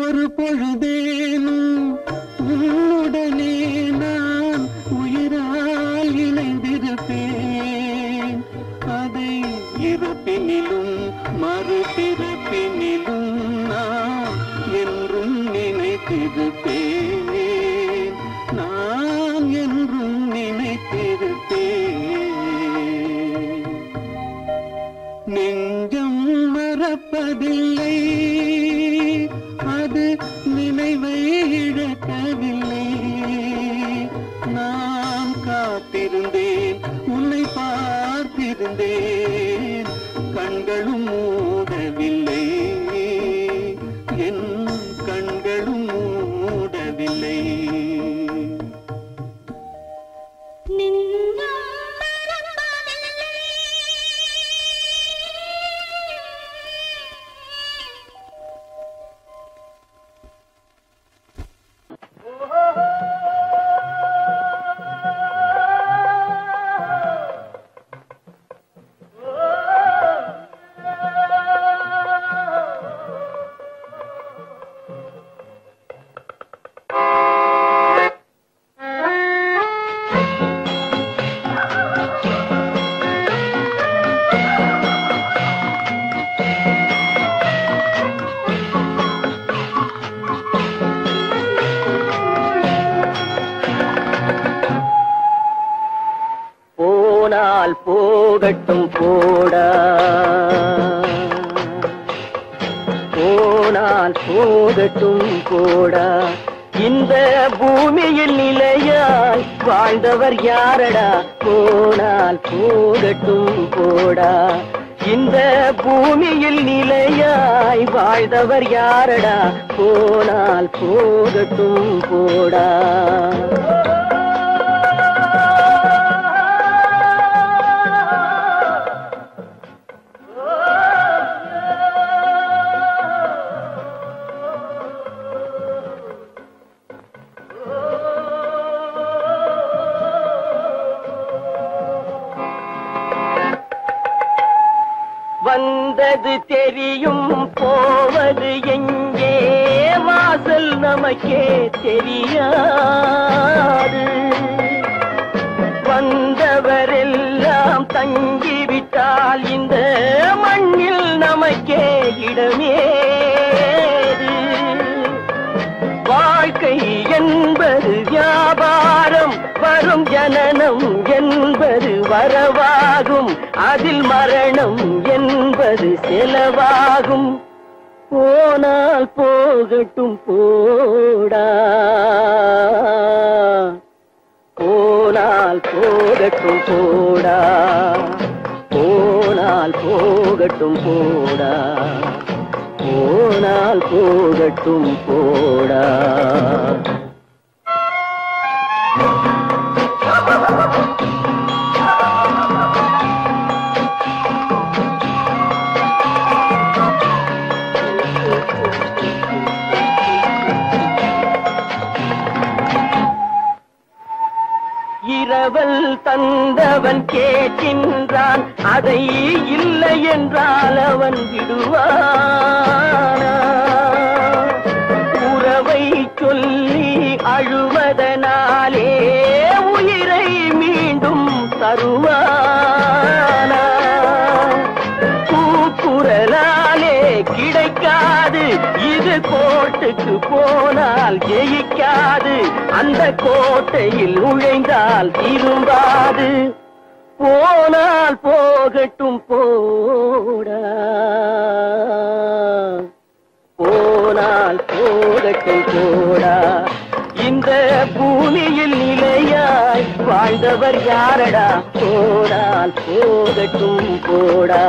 ஒரு பொழுதேனும் உன்னுடனே நான் உயிரால் இணைந்திருப்பேன். அதை இறப்பினிலும் மறுபிறப்பினிலும் நான் என்றும் நினைத்திருப்பேன், நான் என்றும் நினைத்திருப்பேன். நெஞ்சம் மறப்பதில்லை, அது நினைவை போனால் போகட்டும் போடா, போனால் போகட்டும் போடா. இந்த பூமியில் நிலையாய் வாழ்ந்தவர் யாரடா, போனால் போகட்டும் போடா. இந்த பூமியில் நிலையாய் வாழ்ந்தவர் யாரடா, போனால் போகட்டும் போடா. வந்தது தெரியும் போவது எங்கே, வாசல் நமக்கே தெரியாது. வந்தவரெல்லாம் தங்கிவிட்டால் இந்த மண்ணில் நமக்கே இடமேது. வாழ்க்கை என்பது வியாபாரம், வரும் ஜனனம் என்பது வரவாகும், அதில் மரணம் என்பது செலவாகும். போனால் போகட்டும் போடா, போனால் போகட்டும் போடா, போனால் போகட்டும் போடா, போனால் போகட்டும் போடா. இரவல் தந்தவன் கேட்கின்றான், அதை இல்லை என்றால் அவன் விடுவானா? உறவை சொல்லி அழுவதனாலே உயிரை மீண்டும் தருவானா? கூக்குரலாலே கிடைக்காது, இது கோட்டுக்கு போனால் ஜெயிக்காது, அந்த கோட்டையில் நுழைந்தால் திரும்பாது. போனால் போகட்டும் போடா, போனால் போகட்டும் போடா. இந்த பூமியில் நிலையாய் வாழ்ந்தவர் யாரடா, போனால் போகட்டும் போடா.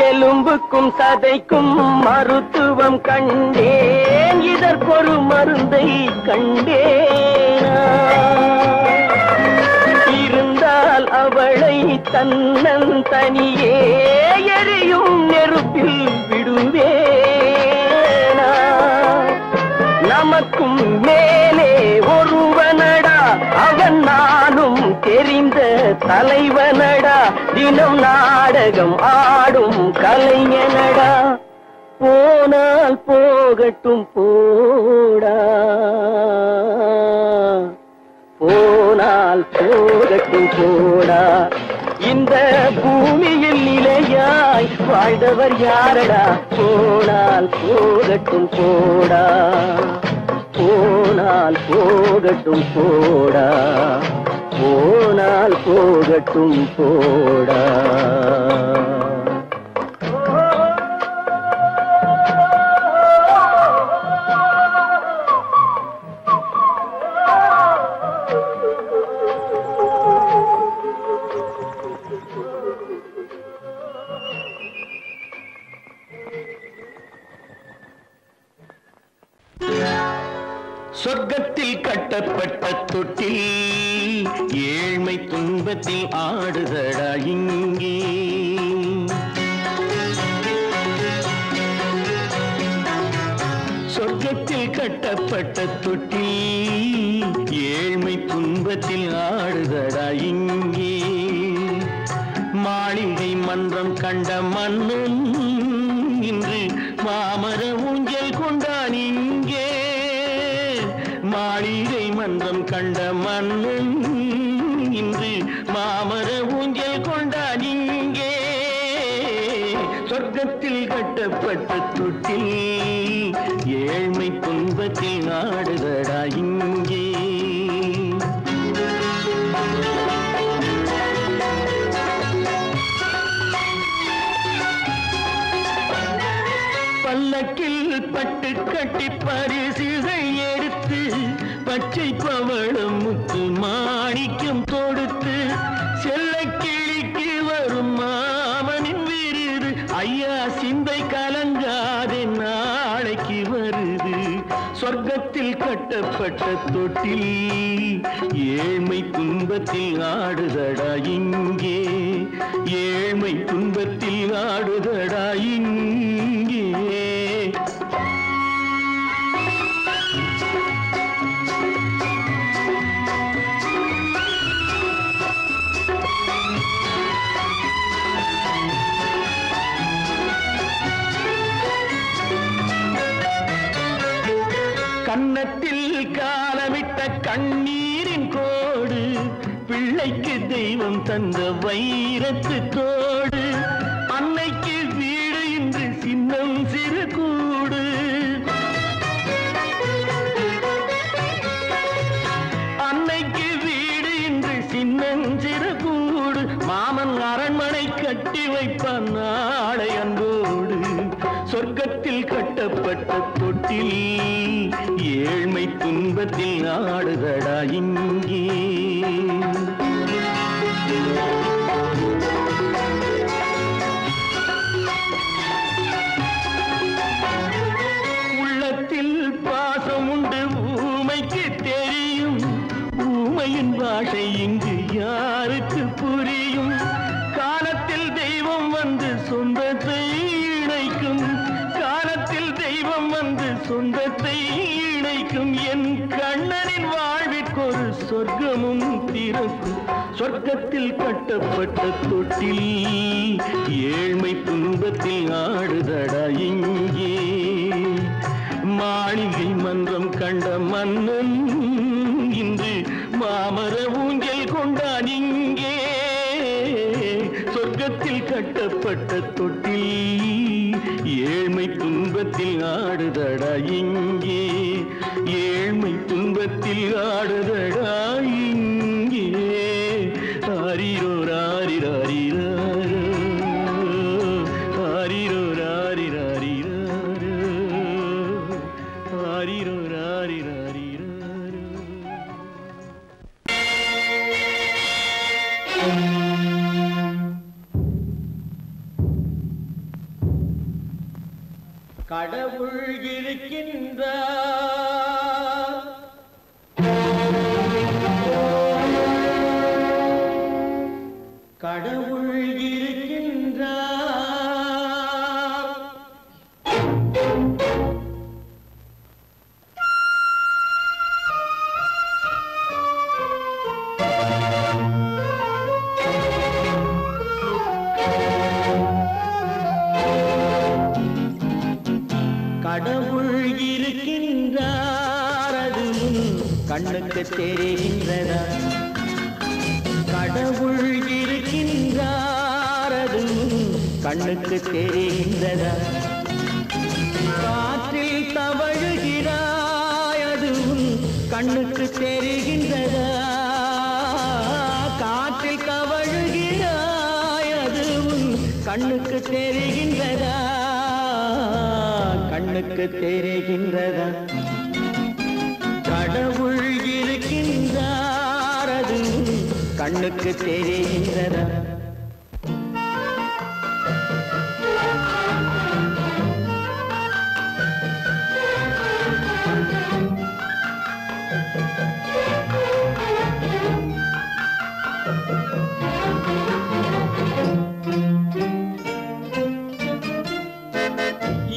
எலும்புக்கும் சதைக்கும் மருத்துவம் கண்டேன், இதற்கொரு மருந்தை கண்டேனா? இருந்தால் அவளை தன்னந்தனியே எரியும் நெருப்பில் விடுவேனா? நமக்கும் மேலே ஒருவனடா, அவன் நானும் தெரிந்த தலைவனடா, தினம் நாடகம் ஆடும் கலைஞனடா. போனால் போகட்டும் போடா, போனால் போகட்டும் போடா. இந்த பூமியில் நிலையாய் வாழ்ந்தவர் யாரடா, போனால் போகட்டும் போடா, போனால் போகட்டும் போடா, போனால் போகட்டும் போடா. சொர்க்கத்தில் கட்டப்பட்ட தொட்டில் ஏழ்மை துன்பத்தில் ஆடுதடா இங்கே. சொர்க்கத்தில் கட்டப்பட்ட தொட்டில் ஏழ்மை துன்பத்தில் ஆடுதடா இங்கே. மாளிகை மன்றம் கண்ட மன்னன் இன்று மாமர ஊஞ்சல் கொண்டான் இங்கே மாளிகை மன்றம் கண்ட மன்னன் இன்று மாமர ஊஞ்சல் கொண்டான் இங்கே சொர்க்கத்தில் கட்டப்பட்ட தொட்டில் ஏழ்மை துன்பத்தில் நாடுதடா இங்கே பல்லக்கில் பட்டு கட்டி பரிசுகள் எடுத்து பச்சை பவளம் முத்து மாணிக்கம் தொடுத்து செல்ல கிளிக்கு வரும் மாமனின் விருது ஐயா சிந்தை கலங்காதே நாளைக்கு வருது சொர்க்கத்தில் கட்டப்பட்ட தொட்டில் ஏழ்மை துன்பத்தில் ஆடுதடா இங்கே ஏழ்மை துன்பத்தில் ஆடுதடா இங்கே கன்னத்தில் காலமிட்ட கண்ணீரின் கோடு பிள்ளைக்கு தெய்வம் தந்த வைரத்து தோடு அன்னைக்கு வீடு இன்று சின்னம் சிறு கூடு அன்னைக்கு வீடு இன்று சின்னம் சிறு கூடு மாமன் அரண்மனை கட்டி வைப்பான் நாளை அன்போடு சொர்க்கத்தில் கட்டப்பட்ட தொட்டில் ஏழ்மை துன்பத்தில் ஆடுதடா இங்கே உள்ளத்தில் பாசம் உண்டு ஊமைக்கு தெரியும் ஊமையின் பாஷை இங்கு யாருக்கு புரியும் காலத்தில் தெய்வம் வந்து சொந்தத்தை இணைக்கும் காலத்தில் தெய்வம் வந்து சொந்தத்தை இணைக்கும் என் கண்ணனின் வாழ்விற்கொரு சொர்க்கமும் திறக்கும் சொர்க்கத்தில் கட்டப்பட்ட தொட்டில் ஏழ்மை துன்பத்தில் ஆடுதடா இங்கே மாளிகை மன்றம் கண்ட மன்னன் இன்று மாமர ஊஞ்சல் கொண்டான் இங்கே சொர்க்கத்தில் கட்டப்பட்ட தொட்டில் ஏழ்மை துன்பத்தில் ஆடுதடா இங்கே ஏழ்மை துன்பத்தில் ஆடுதடா இங்கே ஆரிரோ ராரிராரிராரோ ஆரிரோ ராரிராரிராரோ ஆரிரோ ராரிராரிராரோ கடவுள் இருக்கின்றார் கடவுள் இருக்கின்றார் கடவுள் இருக்கின்றார் அது கண்ணுக்கு தெரிகின்றதா கடவுள் இருக்கின்றார் அது கண்ணுக்கு தெரிகின்றதா காற்றில் தவழுகிறாய் அது கண்ணுக்கு தெரிகின்றதா காற்றில் தவழுகிறாய் அது கண்ணுக்கு தெரிகின்றதா கண்ணுக்கு தெரிகின்றதா கடவுள் இருக்கின்றார் அது கண்ணுக்கு தெரிகின்றதா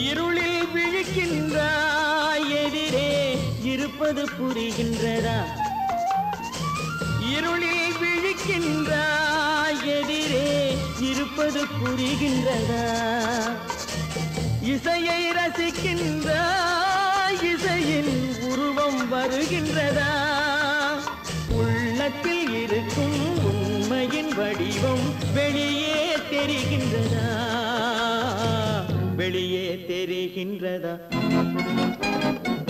இருளில் விழிக்கின்றாய் எதிரே இருப்பது புரிகின்றதா இருளில் விழிக்கின்றாய் எதிரே இருப்பது புரிகின்றதா இசையை ரசிக்கின்ற இசையின் உருவம் வருகின்றதா உள்ளத்தில் இருக்கும் உண்மையின் வடிவம் வெளியே தெரிகின்றதா வெளியே தெரிகின்றதா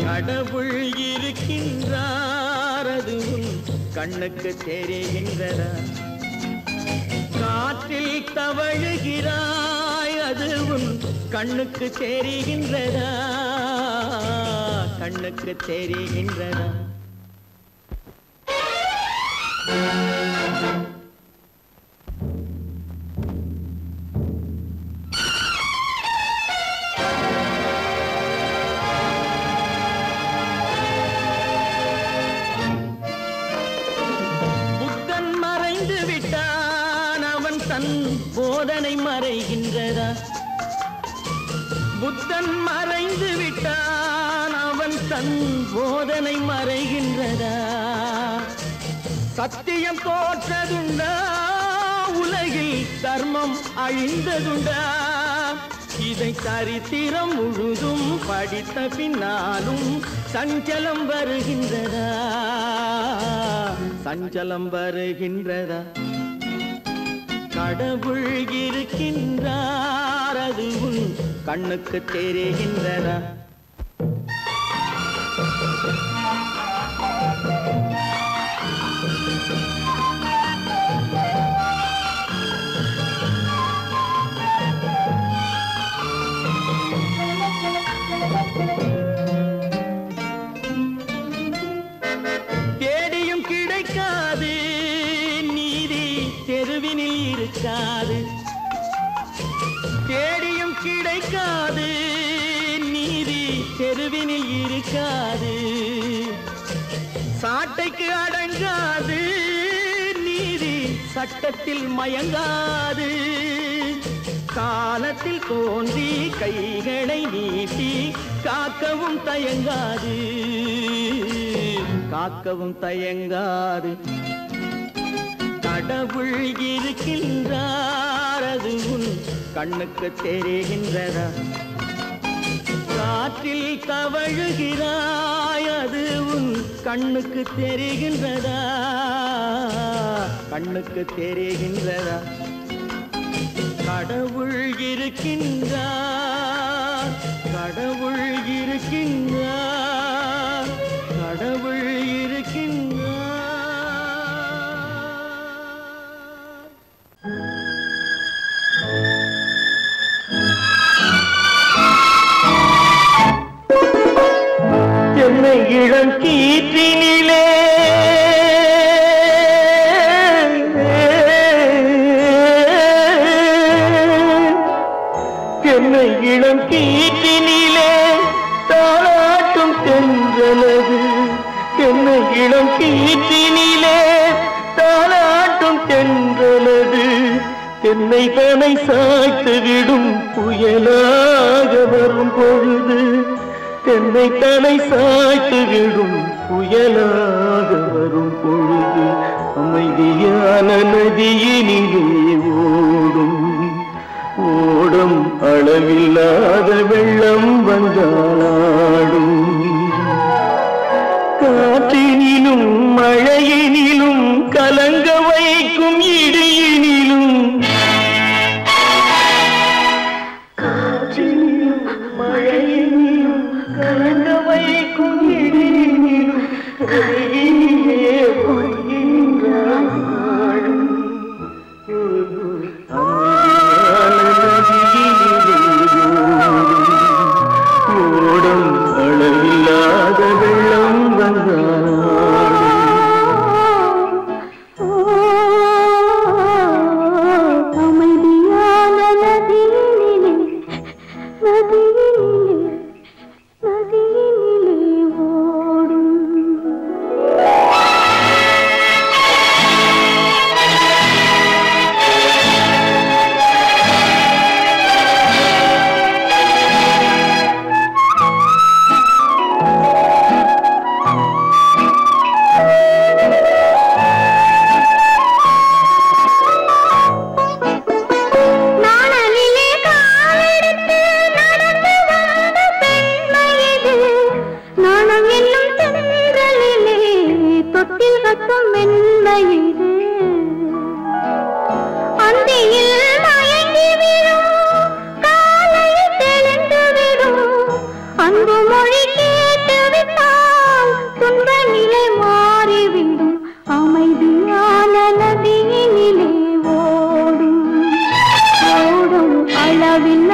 கடவுள் இருக்கின்றார் அது உன் கண்ணுக்கு தெரிகின்றதா காற்றில் தவழுகிறாய் அது உன் கண்ணுக்கு தெரிகின்றதா கண்ணுக்கு தெரிகின்றதா புத்தன் மறைந்து விட்டான் அவன் தன் போதனை மறைகின்றதா புத்தன் மறைந்து விட்டான் அவன் தன் போதனை மறைகின்றதா சத்தியம் தோற்றதுண்டா உலகில் தர்மம் அழிந்ததுண்டா இதை சரித்திரம் முழுதும் படித்த பின்னாலும் சஞ்சலம் வருகின்றதா சஞ்சலம் வருகின்றதா கடவுள் இருக்கின்றார் அது உன் கண்ணுக்கு தெரிகின்றதா தேடியும் கிடைக்காது நீதி தெருவினில் இருக்காது தேடியும் கிடைக்காது நீதி தெருவினில் இருக்காது சாட்டைக்கு அடங்காது நீதி சட்டத்தில் மயங்காது காலத்தில் தோன்றி கைகளை நீட்டி காக்கவும் தயங்காது காக்கவும் தயங்காது கடவுள் இருக்கின்றார் அது உன் கண்ணுக்கு தெரிகின்றதா காற்றில் தவழுகிறாய் அது உன் கண்ணுக்கு தெரிகின்றதா கண்ணுக்கு தெரிகின்றதா கடவுள் இருக்கின்றார் கடவுள் இருக்கின்றார் கடவுள் இருக்கின்றார் என்னை இளம் கீற்றினிலே என்னை இளம் கீற்றினிலே தாளாட்டும் தென்றலது என்னை இளம் கீற்றினிலே தாளாட்டும் தென்றலது என்னை தனை சாய்த்து விடும் புயலாக வரும் பொழுது என்னை தனை சாய்த்து விடும் புயலாக வரும் பொழுது அமைதியான நதியினிலே ஓடும் ஓடும் அளவில்லாத வெள்ளம் வந்தாடும் காற்றினிலும் மழையினிலும் கலங்க வைக்கும் இடியினிலும் காற்றினிலும் மழையினிலும் கலங்க வைக்கும் இடியினிலும் கரையினிலே பொய்கின்றான் ஓடும் அளவில்லாத வெள்ளம் அமைதியான நதியினிலே நதியினிலே நதியினிலே அளவில்லை